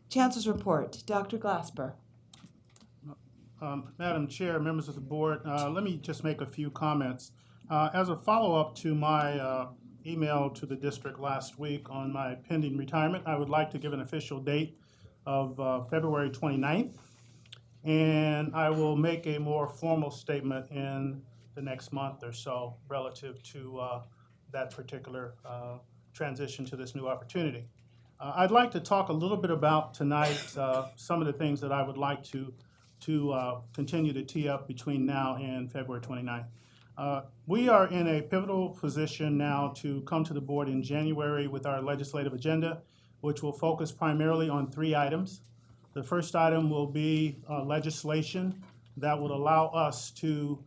Chancellor's report. Dr. Glasper. Madam Chair, members of the board, let me just make a few comments. As a follow-up to my email to the district last week on my pending retirement, I would like to give an official date of February 29th, and I will make a more formal statement in the next month or so relative to that particular transition to this new opportunity. I'd like to talk a little bit about tonight some of the things that I would like to continue to tee up between now and February 29th. We are in a pivotal position now to come to the board in January with our legislative agenda, which will focus primarily on 3 items. The first item will be legislation that would allow us to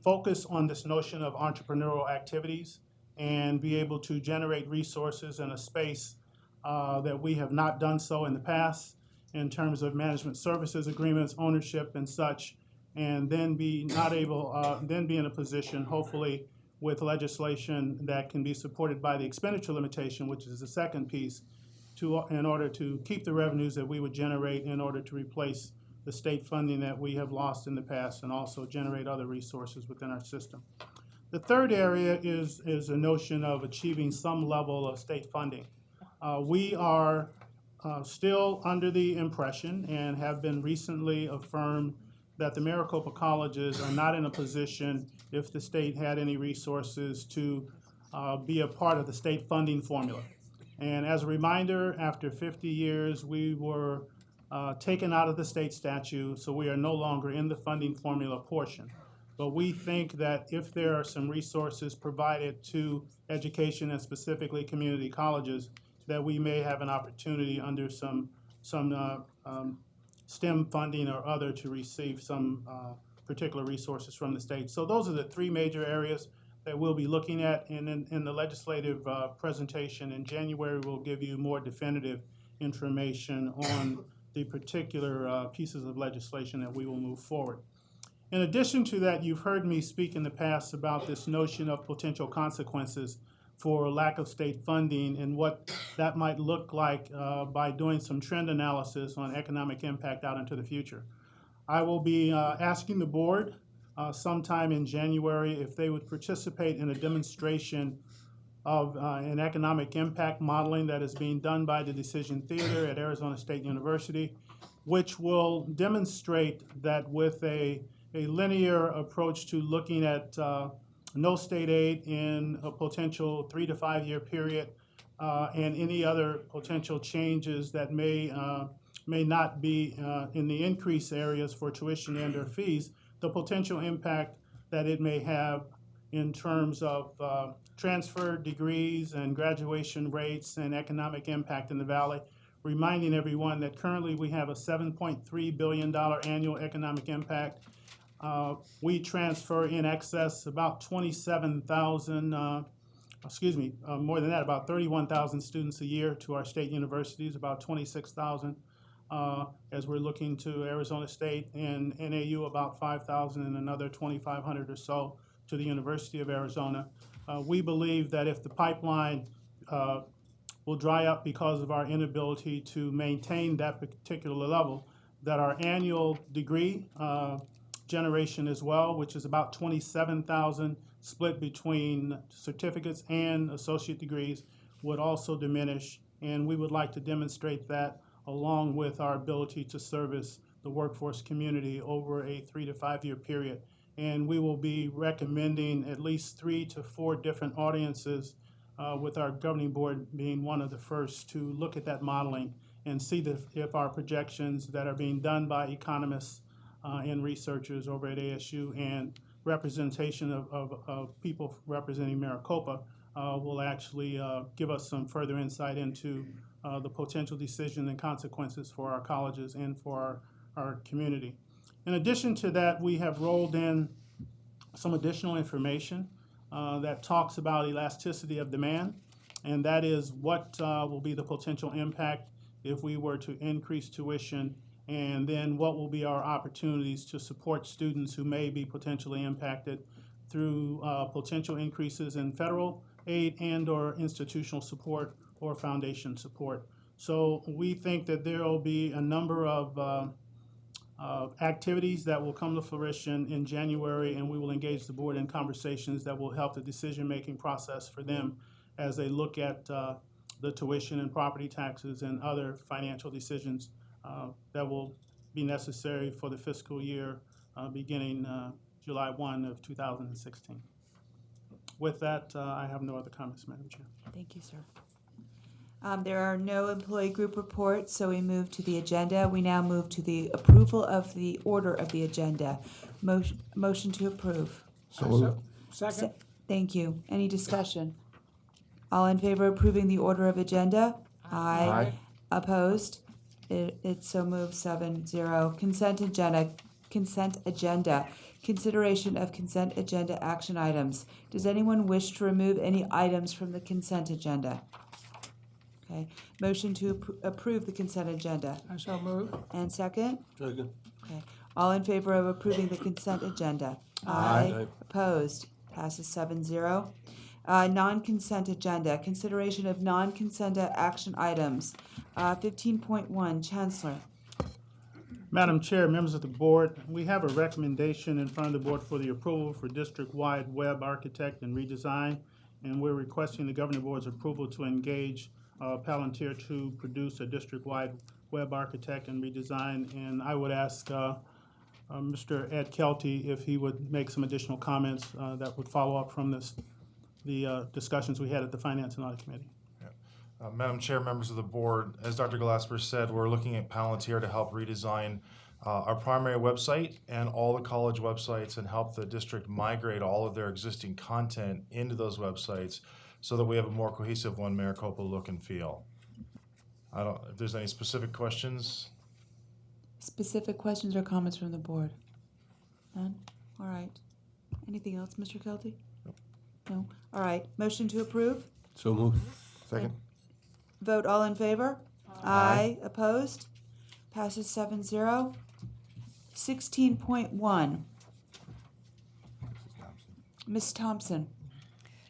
focus on this notion of entrepreneurial activities and be able to generate resources in a space that we have not done so in the past in terms of management services agreements, ownership, and such, and then be in a position, hopefully, with legislation that can be supported by the expenditure limitation, which is the second piece, in order to keep the revenues that we would generate in order to replace the state funding that we have lost in the past and also generate other resources within our system. The third area is a notion of achieving some level of state funding. We are still under the impression and have been recently affirmed that the Maricopa colleges are not in a position, if the state had any resources, to be a part of the state funding formula. And as a reminder, after 50 years, we were taken out of the state statute, so we are no longer in the funding formula portion. But we think that if there are some resources provided to education and specifically community colleges, that we may have an opportunity under some STEM funding or other to receive some particular resources from the state. So those are the 3 major areas that we'll be looking at, and in the legislative presentation in January, we'll give you more definitive information on the particular pieces of legislation that we will move forward. In addition to that, you've heard me speak in the past about this notion of potential consequences for lack of state funding and what that might look like by doing some trend analysis on economic impact out into the future. I will be asking the board sometime in January if they would participate in a demonstration of an economic impact modeling that is being done by the Decision Theater at Arizona State University, which will demonstrate that with a linear approach to looking at no state aid in a potential 3 to 5 year period, and any other potential changes that may not be in the increase areas for tuition and or fees, the potential impact that it may have in terms of transfer degrees and graduation rates and economic impact in the Valley, reminding everyone that currently we have a $7.3 billion annual economic impact. We transfer in excess about 27,000, more than that, about 31,000 students a year to our state universities, about 26,000 as we're looking to Arizona State, and NAU about 5,000 and another 2,500 or so to the University of Arizona. We believe that if the pipeline will dry up because of our inability to maintain that particular level, that our annual degree generation as well, which is about 27,000 split between certificates and associate degrees, would also diminish. And we would like to demonstrate that along with our ability to service the workforce community over a 3 to 5 year period. And we will be recommending at least 3 to 4 different audiences, with our governing board being one of the first to look at that modeling and see if our projections that are being done by economists and researchers over at ASU and representation of people representing Maricopa will actually give us some further insight into the potential decision and consequences for our colleges and for our community. In addition to that, we have rolled in some additional information that talks about elasticity of demand, and that is what will be the potential impact if we were to increase tuition, and then what will be our opportunities to support students who may be potentially impacted through potential increases in federal aid and or institutional support or foundation support. So we think that there will be a number of activities that will come to fruition in January, and we will engage the board in conversations that will help the decision-making process for them as they look at the tuition and property taxes and other financial decisions that will be necessary for the fiscal year beginning July 1 of 2016. With that, I have no other comments, Madam Chair. Thank you, sir. There are no employee group reports, so we move to the agenda. We now move to the approval of the order of the agenda. Motion to approve. Second? Thank you. Any discussion? All in favor of approving the order of agenda? Aye. Opposed? It so moved 7-0. Consent agenda. Consideration of consent agenda action items. Does anyone wish to remove any items from the consent agenda? Okay. Motion to approve the consent agenda. I shall move. And second? Second. Okay. All in favor of approving the consent agenda? Aye. Opposed? Passes 7-0. Non-consent agenda. Consideration of non-consent action items. 15.1, Chancellor. Madam Chair, members of the board, we have a recommendation in front of the board for the approval for district-wide web architect and redesign, and we're requesting the governing board's approval to engage Palantir to produce a district-wide web architect and redesign. And I would ask Mr. Ed Kelty if he would make some additional comments that would follow up from the discussions we had at the Finance and Audit Committee. Madam Chair, members of the board, as Dr. Glasper said, we're looking at Palantir to help redesign our primary website and all the college websites and help the district migrate all of their existing content into those websites so that we have a more cohesive one Maricopa look and feel. I don't, if there's any specific questions. Specific questions or comments from the board? None? All right. Anything else, Mr. Kelty? No? All right. Motion to approve? So moved. Second. Vote all in favor? Aye. Opposed? Passes 7-0. 16.1. Ms. Thompson.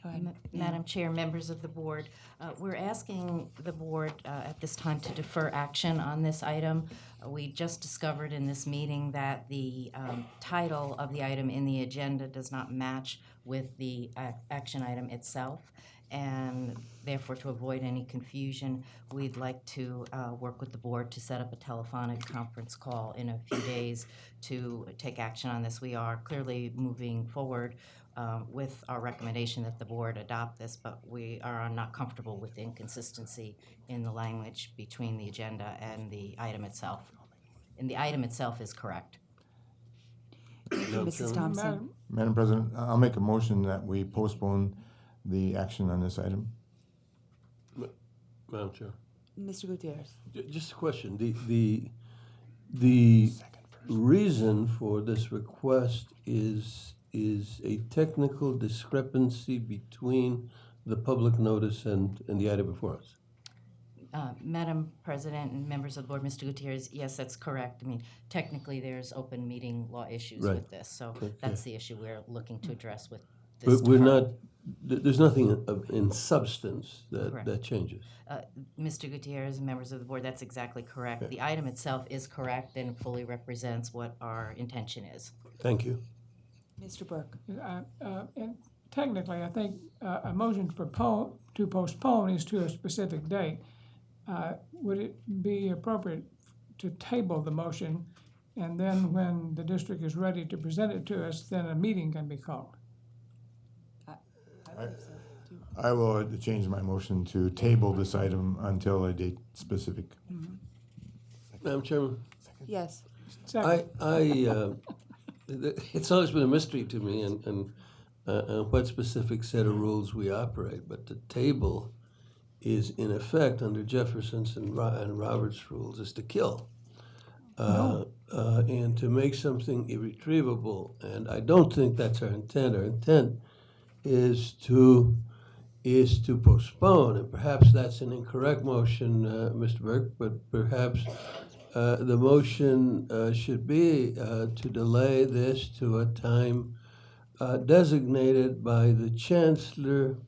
Go ahead. Madam Chair, members of the board, we're asking the board at this time to defer action on this item. We just discovered in this meeting that the title of the item in the agenda does not match with the action item itself, and therefore, to avoid any confusion, we'd like to work with the board to set up a telephonic conference call in a few days to take action on this. We are clearly moving forward with our recommendation that the board adopt this, but we are not comfortable with the inconsistency in the language between the agenda and the item itself. And the item itself is correct. Mrs. Thompson. Madam President, I'll make a motion that we postpone the action on this item. Madam Chair. Mr. Gutierrez. Just a question. The reason for this request is a technical discrepancy between the public notice and the item before us. Madam President and members of the board, Mr. Gutierrez, yes, that's correct. I mean, technically, there's open meeting law issues Right. with this, so Okay. that's the issue we're looking to address with this. But we're deferral. not, there's nothing in substance Correct. that changes. Mr. Gutierrez and members of the board, that's exactly correct. The item itself is correct and fully represents what our intention is. Thank you. Mr. Burke. And technically, I think a motion to postpone is to a specific date. Would it be appropriate to table the motion, and then when the district is ready to present it to us, then a meeting can be called? I will change my motion to table this item until a date specific. Madam Chairman? Yes. It's always been a mystery to me and what specific set of rules we operate, but the table is in effect under Jefferson's and Robert's rules is to kill. And to make something irretrievable, and I don't think that's our intent. Our intent is to postpone, and perhaps that's an incorrect motion, Mr. Burke, but perhaps the motion should be to delay this to a time designated by the chancellor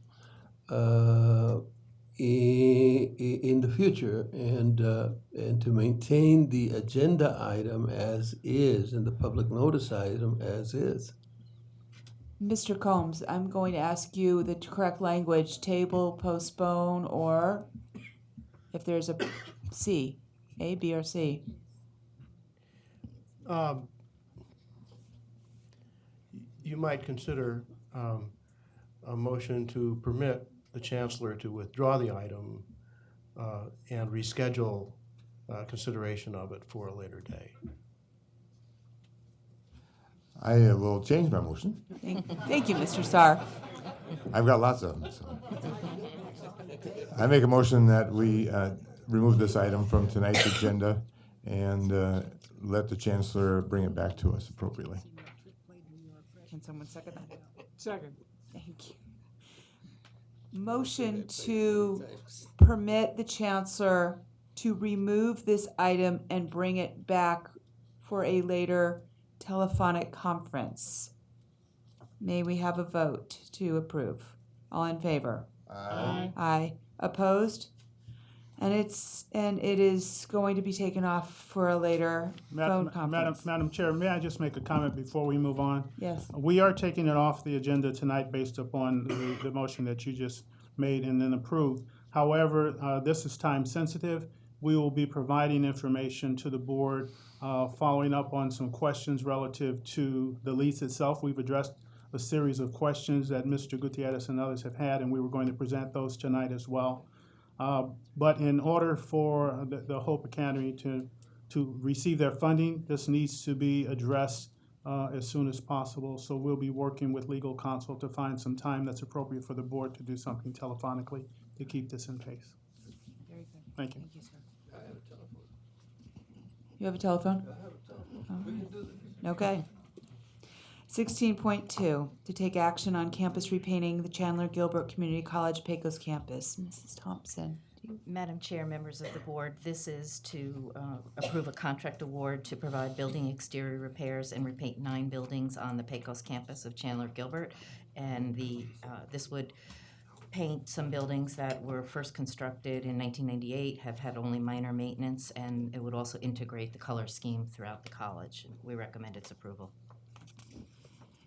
in the future, and to maintain the agenda item as is and the public notice item as is. Mr. Combs, I'm going to ask you the correct language, table, postpone, or if there's a C, A, B, or C. You might consider a motion to permit the chancellor to withdraw the item and reschedule consideration of it for a later day. I will change my motion. Thank you, Mr. Starr. I've got lots of them. So. I make a motion that we remove this item from tonight's agenda and let the chancellor bring it back to us appropriately. Can someone second that? Second. Thank you. Motion to permit the chancellor to remove this item and bring it back for a later telephonic conference. May we have a vote to approve? All in favor? Aye. Aye. Opposed? And it is going to be taken off for a later phone conference. Madam Chair, may I just make a comment before we move on? Yes. We are taking it off the agenda tonight based upon the motion that you just made and then approved. However, this is time sensitive. We will be providing information to the board, following up on some questions relative to the lease itself. We've addressed a series of questions that Mr. Gutierrez and others have had, and we were going to present those tonight as well. But in order for the Hope Academy to receive their funding, this needs to be addressed as soon as possible. So we'll be working with legal counsel to find some time that's appropriate for the board to do something telephonically to keep this in pace. Very good. Thank you. Thank you, sir. You have a telephone? Okay. 16.2, to take action on campus repainting the Chandler Gilbert Community College Pecos campus. Mrs. Thompson. Madam Chair, members of the board, this is to approve a contract award to provide building exterior repairs and repaint 9 buildings on the Pecos campus of Chandler Gilbert. And this would paint some buildings that were first constructed in 1998, have had only minor maintenance, and it would also integrate the color scheme throughout the college. We recommend its approval.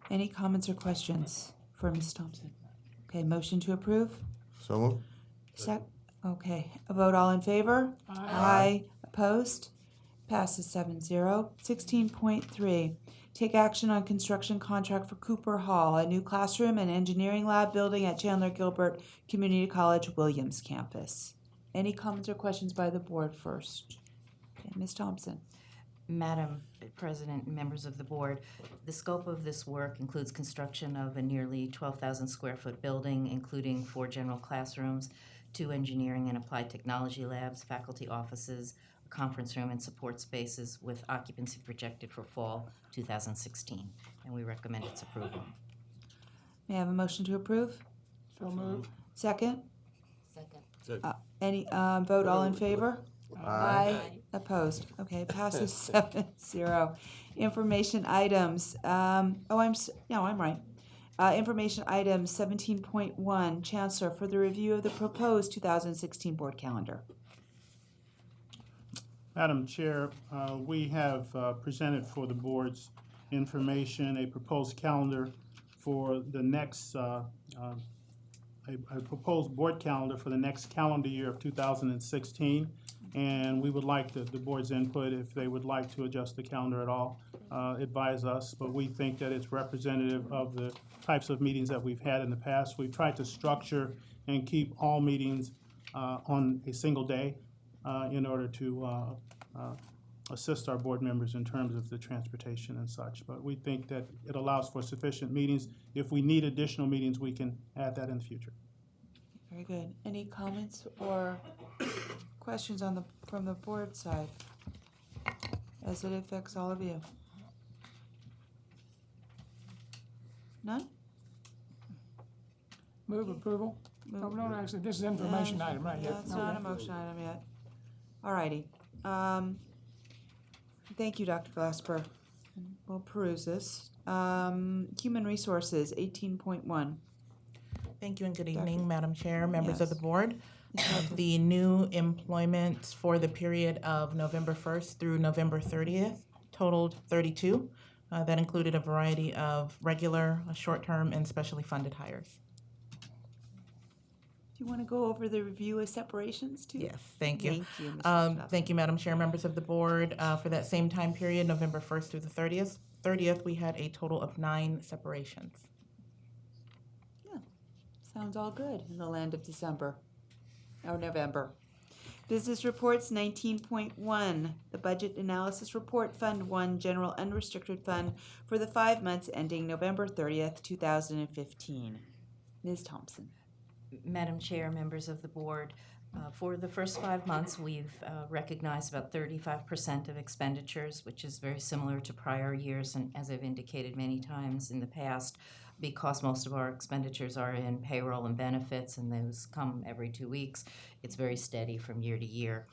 Any comments or questions for Ms. Thompson? Okay, motion to approve? So moved. Okay, a vote all in favor? Aye. Opposed? Passes 7-0. 16.3, take action on construction contract for Cooper Hall, a new classroom and engineering lab building at Chandler Gilbert Community College Williams campus. Any comments or questions by the board first? Okay, Ms. Thompson. Madam President and members of the board, the scope of this work includes construction of a nearly 12,000 square foot building, including 4 general classrooms, 2 engineering and applied technology labs, faculty offices, a conference room, and support spaces with occupancy projected for fall 2016. And we recommend its approval. May I have a motion to approve? So moved. Second? Second. Any vote, all in favor? Aye. Opposed? Okay, passes 7-0. Information items, I'm right. Information items 17.1, Chancellor, for the review of the proposed 2016 board calendar. Madam Chair, we have presented for the board's information a proposed calendar for the next, a proposed board calendar for the next calendar year of 2016. And we would like the board's input if they would like to adjust the calendar at all, advise us. But we think that it's representative of the types of meetings that we've had in the past. We've tried to structure and keep all meetings on a single day in order to assist our board members in terms of the transportation and such. But we think that it allows for sufficient meetings. If we need additional meetings, we can add that in the future. Very good. Any comments or questions from the board side as it affects all of you? None? Move approval? Move Oh, no, actually, this is information item, right? Yeah, it's not a motion item yet. All righty. Thank you, Dr. Glasper. We'll peruse this. Human Resources, 18.1. Thank you and good evening, Madam Chair, members of the Yes. board. The new employment for the period of November 1st through November 30th totaled 32. That included a variety of regular, short-term, and specially funded hires. Do you want to go over the review of separations too? Yes, thank you. Thank you, Mrs. Schaffer. Thank you, Madam Chair, members of the board. For that same time period, November 1st through the 30th, we had a total of 9 separations. Sounds all good in the land of December or November. Business reports 19.1, the budget analysis report, Fund 1, General Unrestricted Fund for the 5 months ending November 30th, 2015. Ms. Thompson. Madam Chair, members of the board, for the first 5 months, we've recognized about 35% of expenditures, which is very similar to prior years, and as I've indicated many times in the past, because most of our expenditures are in payroll and benefits, and those come every 2 weeks, it's very steady from year to year.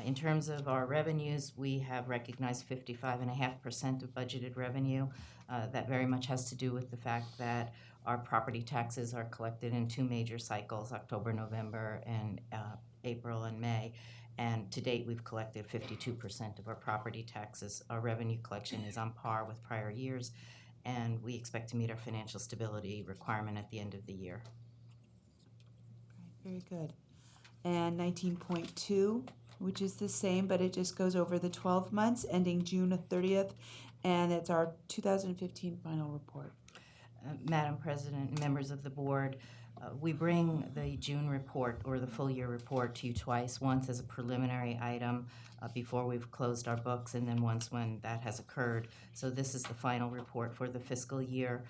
In terms of our revenues, we have recognized 55.5% of budgeted revenue. That very much has to do with the fact that our property taxes are collected in 2 major cycles, October, November, and April and May. And to date, we've collected 52% of our property taxes. Our revenue collection is on par with prior years, and we expect to meet our financial stability requirement at the end of the year. Very good. And 19.2, which is the same, but it just goes over the 12 months ending June 30th, and it's our 2015 final report. Madam President and members of the board, we bring the June report or the full year report to you twice, once as a preliminary item before we've closed our books, and then once when that has occurred. So this is the final report for the fiscal year.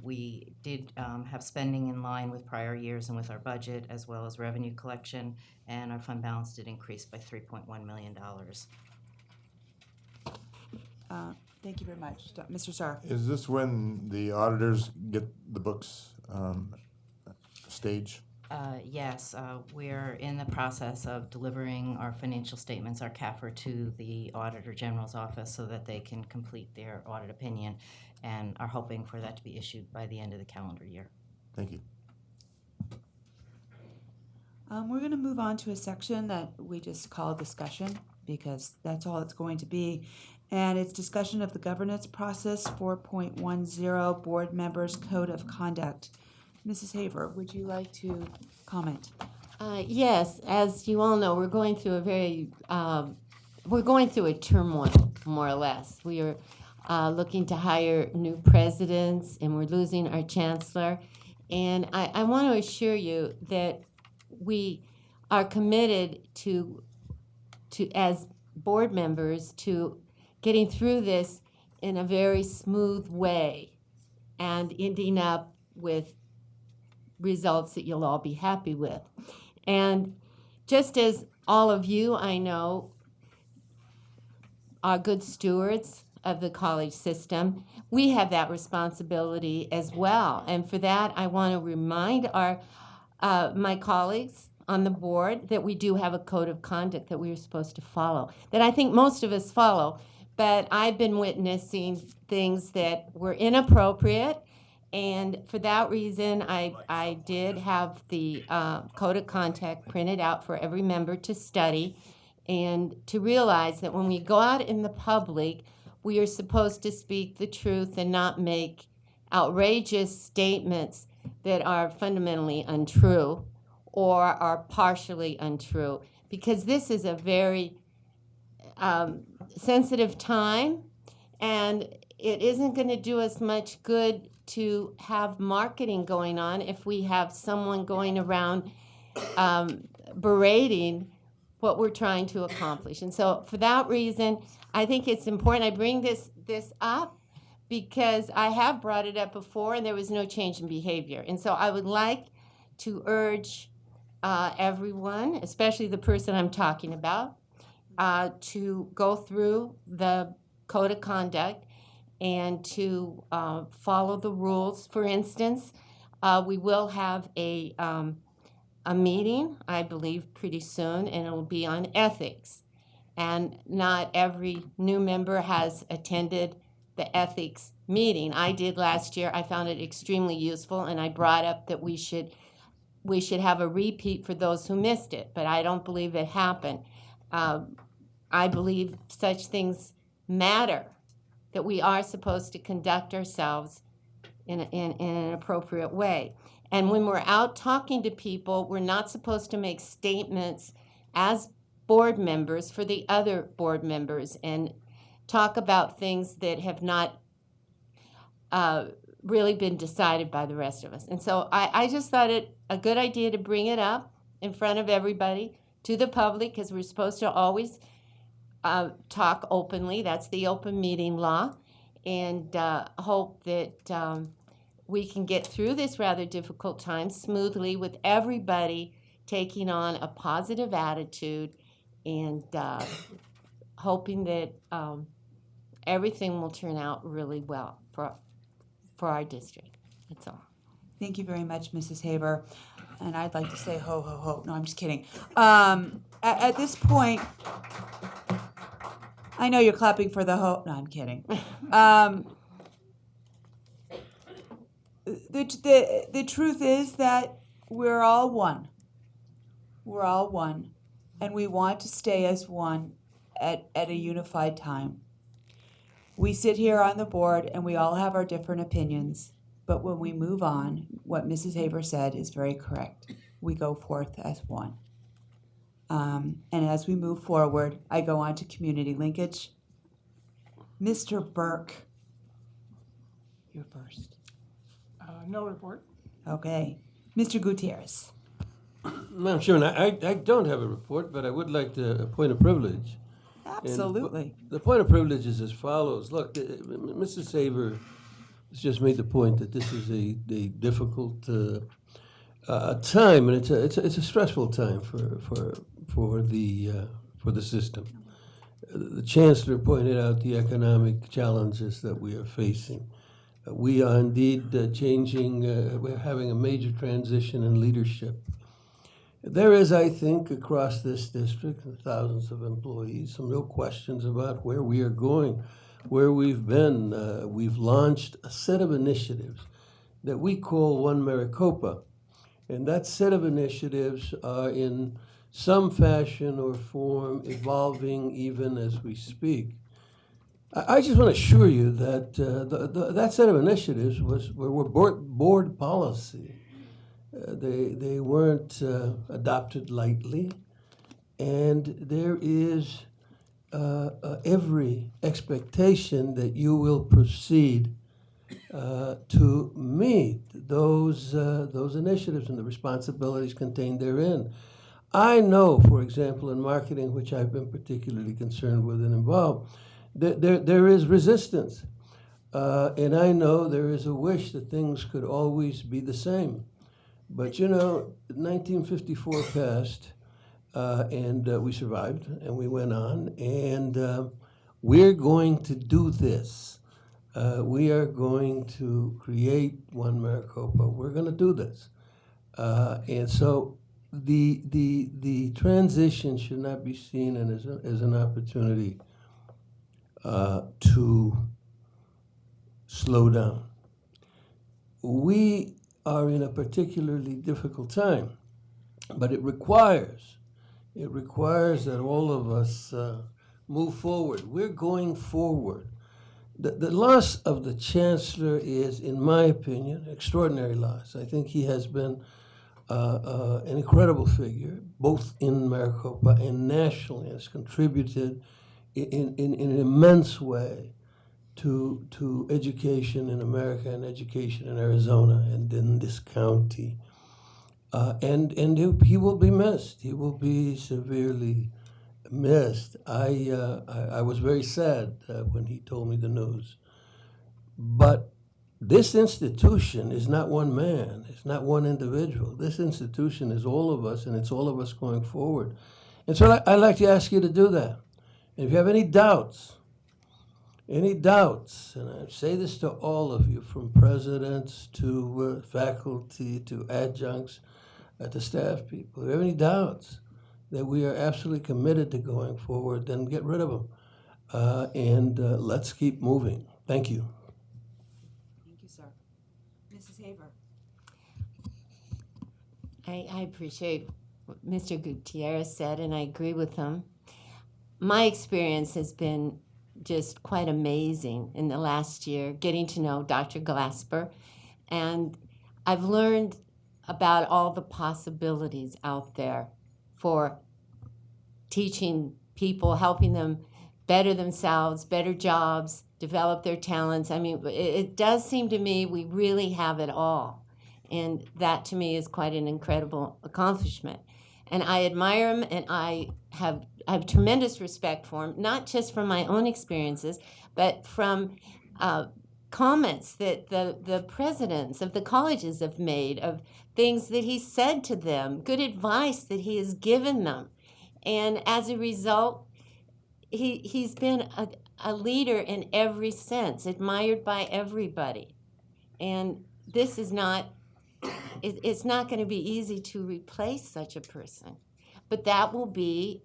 We did have spending in line with prior years and with our budget, as well as revenue collection, and our fund balance did increase by $3.1 million. Thank you very much. Mr. Sarr. Is this when the auditors get the books staged? Yes, we're in the process of delivering our financial statements, our CAFR, to the Auditor General's office so that they can complete their audit opinion, and are hoping for that to be issued by the end of the calendar year. Thank you. We're going to move on to a section that we just call discussion, because that's all it's going to be. And it's discussion of the governance process, 4.10, board members' code of conduct. Mrs. Haver, would you like to comment? Yes, as you all know, we're going through a turmoil, more or less. We are looking to hire new presidents, and we're losing our chancellor. And I want to assure you that we are committed to as board members, to getting through this in a very smooth way and ending up with results that you'll all be happy with. And just as all of you, I know, are good stewards of the college system, we have that responsibility as well. And for that, I want to remind my colleagues on the board that we do have a code of conduct that we are supposed to follow, that I think most of us follow. But I've been witnessing things that were inappropriate, and for that reason, I did have the code of conduct printed out for every member to study and to realize that when we go out in the public, we are supposed to speak the truth and not make outrageous statements that are fundamentally untrue or are partially untrue, because this is a very sensitive time, and it isn't going to do us much good to have marketing going on if we have someone going around berating what we're trying to accomplish. And so for that reason, I think it's important I bring this up, because I have brought it up before and there was no change in behavior. And so I would like to urge everyone, especially the person I'm talking about, to go through the code of conduct and to follow the rules. For instance, we will have a meeting, I believe, pretty soon, and it will be on ethics. And not every new member has attended the ethics meeting. I did last year. I found it extremely useful, and I brought up that we should have a repeat for those who missed it, but I don't believe it happened. I believe such things matter, that we are supposed to conduct ourselves in an appropriate way. And when we're out talking to people, we're not supposed to make statements as board members for the other board members and talk about things that have not really been decided by the rest of us. And so I just thought it a good idea to bring it up in front of everybody, to the public, because we're supposed to always talk openly. That's the open meeting law. And hope that we can get through this rather difficult time smoothly with everybody taking on a positive attitude and hoping that everything will turn out really well for our district. That's all. Thank you very much, Mrs. Haber. And I'd like to say ho, ho, ho. No, I'm just kidding. At this point, I know you're clapping for the ho. No, I'm kidding. The truth is that we're all one. We're all one. And we want to stay as one at a unified time. We sit here on the board and we all have our different opinions. But when we move on, what Mrs. Haber said is very correct. We go forth as one. And as we move forward, I go on to community linkage. Mr. Burke, you're first. No report. Okay. Mr. Gutierrez. Madam Chairman, I don't have a report, but I would like to point of privilege. Absolutely. And the point of privilege is as follows. Look, Mrs. Haber has just made the point that this is a difficult time, and it's a stressful time for the system. The Chancellor pointed out the economic challenges that we are facing. We are indeed we're having a major transition in leadership. There is, I think, across this district, thousands of employees, some real questions about where we are going, where we've been. We've launched a set of initiatives that we call One Maricopa. And that set of initiatives are in some fashion or form evolving even as we speak. I just want to assure you that that set of initiatives were board policy. They weren't adopted lightly, and there is every expectation that you will proceed to meet those initiatives and the responsibilities contained therein. I know, for example, in marketing, which I've been particularly concerned with and involved, there is resistance. And I know there is a wish that things could always be the same. But you know, 1954 passed, and we survived, and we went on, and we're going to do this. We are going to create one Maricopa. We're going to do this. And so the transition should not be seen as an opportunity to slow down. We are in a particularly difficult time, but it requires that all of us move forward. We're going forward. The loss of the chancellor is, in my opinion, extraordinary loss. I think he has been an incredible figure, both in Maricopa and nationally, has contributed in an immense way to education in America and education in Arizona and in this county. And he will be missed. He will be severely missed. I was very sad when he told me the news. But this institution is not one man. It's not one individual. This institution is all of us, and it's all of us going forward. And so I'd like to ask you to do that. And if you have any doubts, and I say this to all of you, from presidents to faculty to adjuncts to staff people, if you have any doubts that we are absolutely committed to going forward, then get rid of them. And let's keep moving. Thank you. Thank you, sir. Mrs. Haver. I appreciate what Mr. Gutierrez said, and I agree with him. My experience has been just quite amazing in the last year, getting to know Dr. Glasper. And I've learned about all the possibilities out there for teaching people, helping them better themselves, better jobs, develop their talents. I mean, it does seem to me we really have it all. And that to me is quite an incredible accomplishment. And I admire him, and I have tremendous respect for him, not just from my own experiences, but from comments that the presidents of the colleges have made, of things that he said to them, good advice that he has given them. And as a result, he's been a leader in every sense, admired by everybody. And this is not, it's not going to be easy to replace such a person. But that will be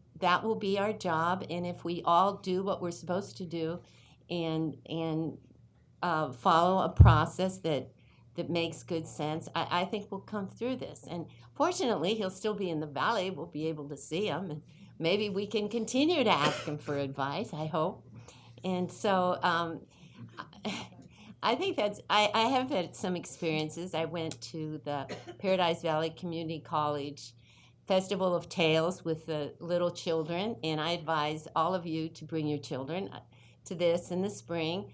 our job, and if we all do what we're supposed to do and follow a process that makes good sense, I think we'll come through this. And fortunately, he'll still be in the Valley. We'll be able to see him, and maybe we can continue to ask him for advice, I hope. And so I think I have had some experiences. I went to the Paradise Valley Community College Festival of Tales with the little children, and I advise all of you to bring your children to this in the spring.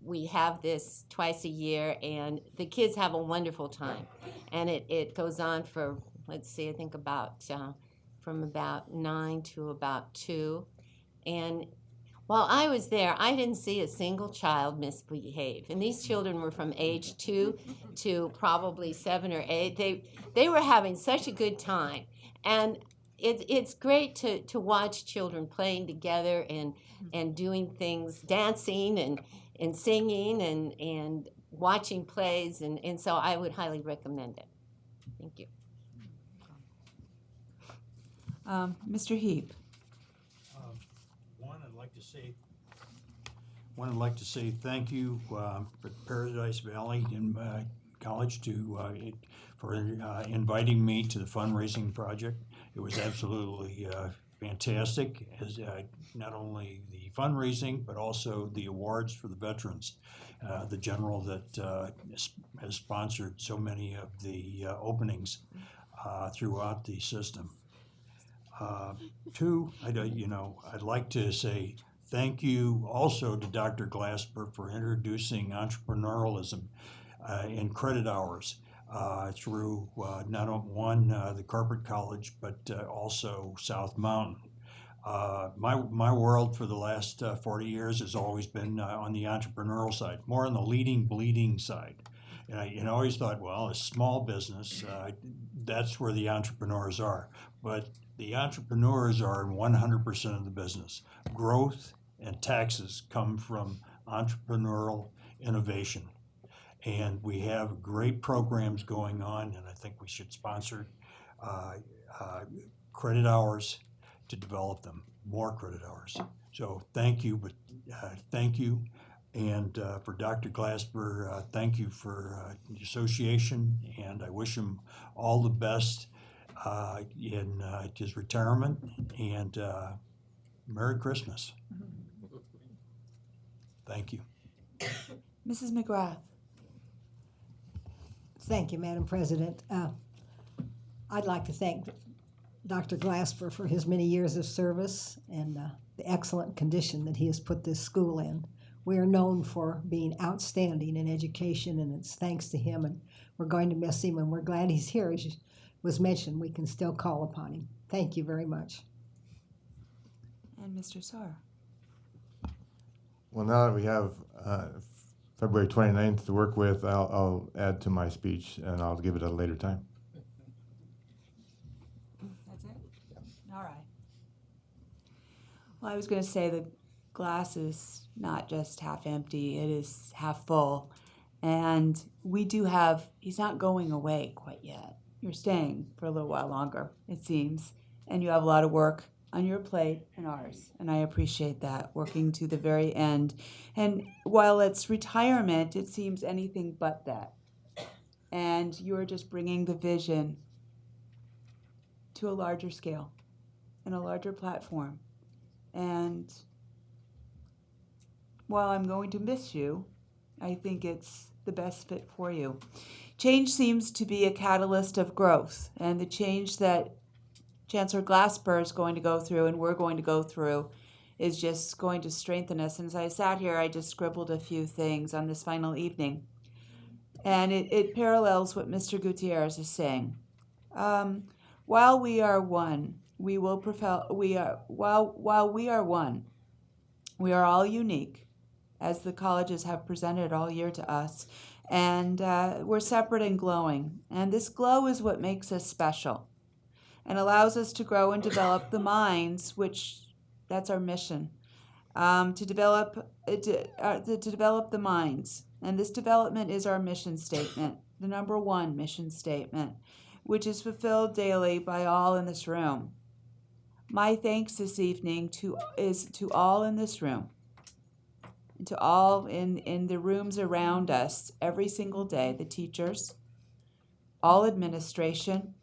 We have this twice a year, and the kids have a wonderful time. And it goes on for, let's see, I think about from about 9 to about 2. And while I was there, I didn't see a single child misbehave. And these children were from age 2 to probably 7 or 8. They were having such a good time. And it's great to watch children playing together and doing things, dancing and singing and watching plays. And so I would highly recommend it. Thank you. Mr. Heap. I'd like to say thank you for Paradise Valley College for inviting me to the fundraising project. It was absolutely fantastic, as not only the fundraising but also the awards for the veterans. The general that has sponsored so many of the openings throughout the system. Two, I'd like to say thank you also to Dr. Glasper for introducing entrepreneurialism in credit hours through not only the Corporate College, but also South Mountain. My world for the last 40 years has always been on the entrepreneurial side, more on the leading, bleeding side. And I always thought, well, a small business, that's where the entrepreneurs are. But the entrepreneurs are in 100% of the business. Growth and taxes come from entrepreneurial innovation. And we have great programs going on, and I think we should sponsor credit hours to develop them, more credit hours. So thank you, but thank you. And for Dr. Glasper, thank you for the association, and I wish him all the best in his retirement, and Merry Christmas. Thank you. Mrs. McGrath. Thank you, Madam President. I'd like to thank Dr. Glasper for his many years of service and the excellent condition that he has put this school in. We are known for being outstanding in education, and it's thanks to him, and we're going to miss him, and we're glad he's here. As was mentioned, we can still call upon him. Thank you very much. And Mr. Saar. Well, now that we have February 29th to work with, I'll add to my speech, and I'll give it at a later time. That's it? All right. Well, I was going to say the glass is not just half empty, it is half full. And we do have, he's not going away quite yet. You're staying for a little while longer, it seems. And you have a lot of work on your plate and ours. And I appreciate that, working to the very end. And while it's retirement, it seems anything but that. And you're just bringing the vision to a larger scale and a larger platform. And while I'm going to miss you, I think it's the best fit for you. Change seems to be a catalyst of growth, and the change that Chancellor Glasper is going to go through and we're going to go through is just going to strengthen us. And as I sat here, I just scribbled a few things on this final evening. And it parallels what Mr. Gutierrez is saying. While we are one, we are one, we are all unique, as the colleges have presented all year to us. And we're separate and glowing. And this glow is what makes us special and allows us to grow and develop the minds, which that's our mission, to develop the minds. And this development is our mission statement, the number one mission statement, which is fulfilled daily by all in this room. My thanks this evening is to all in this room, and to all in the rooms around us every single day, the teachers, all administration,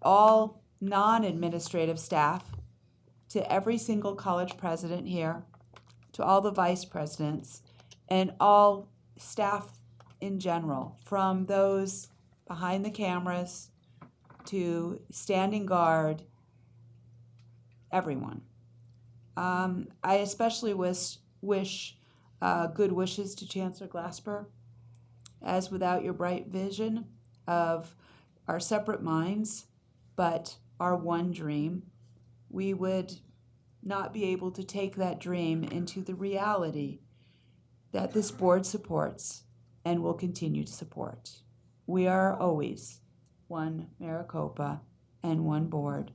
all non-administrative staff, to every single college president here, to all the vice presidents, and all staff in general, from those behind the cameras to standing guard, everyone. I especially wish good wishes to Chancellor Glasper, as without your bright vision of our separate minds, but our one dream, we would not be able to take that dream into the reality that this board supports and will continue to support. We are always one Maricopa and one board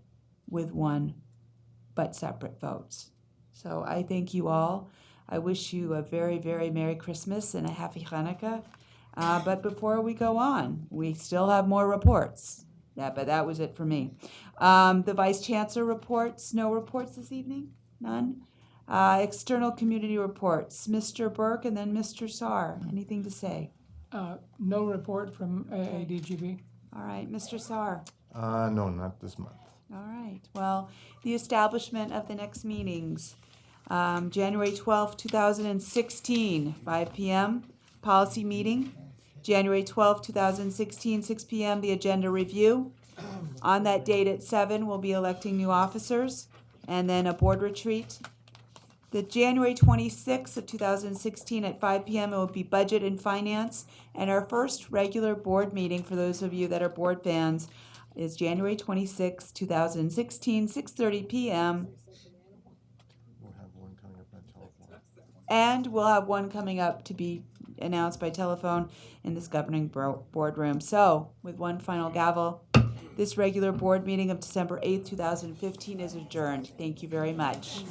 with one but separate votes. So I thank you all. I wish you a very, very Merry Christmas and a Happy Hanukkah. But before we go on, we still have more reports. Yeah, but that was it for me. The Vice Chancellor reports, no reports this evening? None? External community reports, Mr. Burke and then Mr. Saar. Anything to say? No report from AADGB. All right, Mr. Saar. No, not this month. All right. Well, the establishment of the next meetings. January 12th, 2016, 5 p.m., policy meeting. January 12th, 2016, 6 p.m., the agenda review. On that date at 7, we'll be electing new officers, and then a board retreat. The January 26th of 2016 at 5 p.m., it will be budget and finance. And our first regular board meeting, for those of you that are board fans, is January 26th, 2016, 6:30 p.m. We'll have one coming up on telephone. And we'll have one coming up to be announced by telephone in this governing boardroom. So, with one final gavel, this regular board meeting of December 8th, 2015 is adjourned. Thank you very much.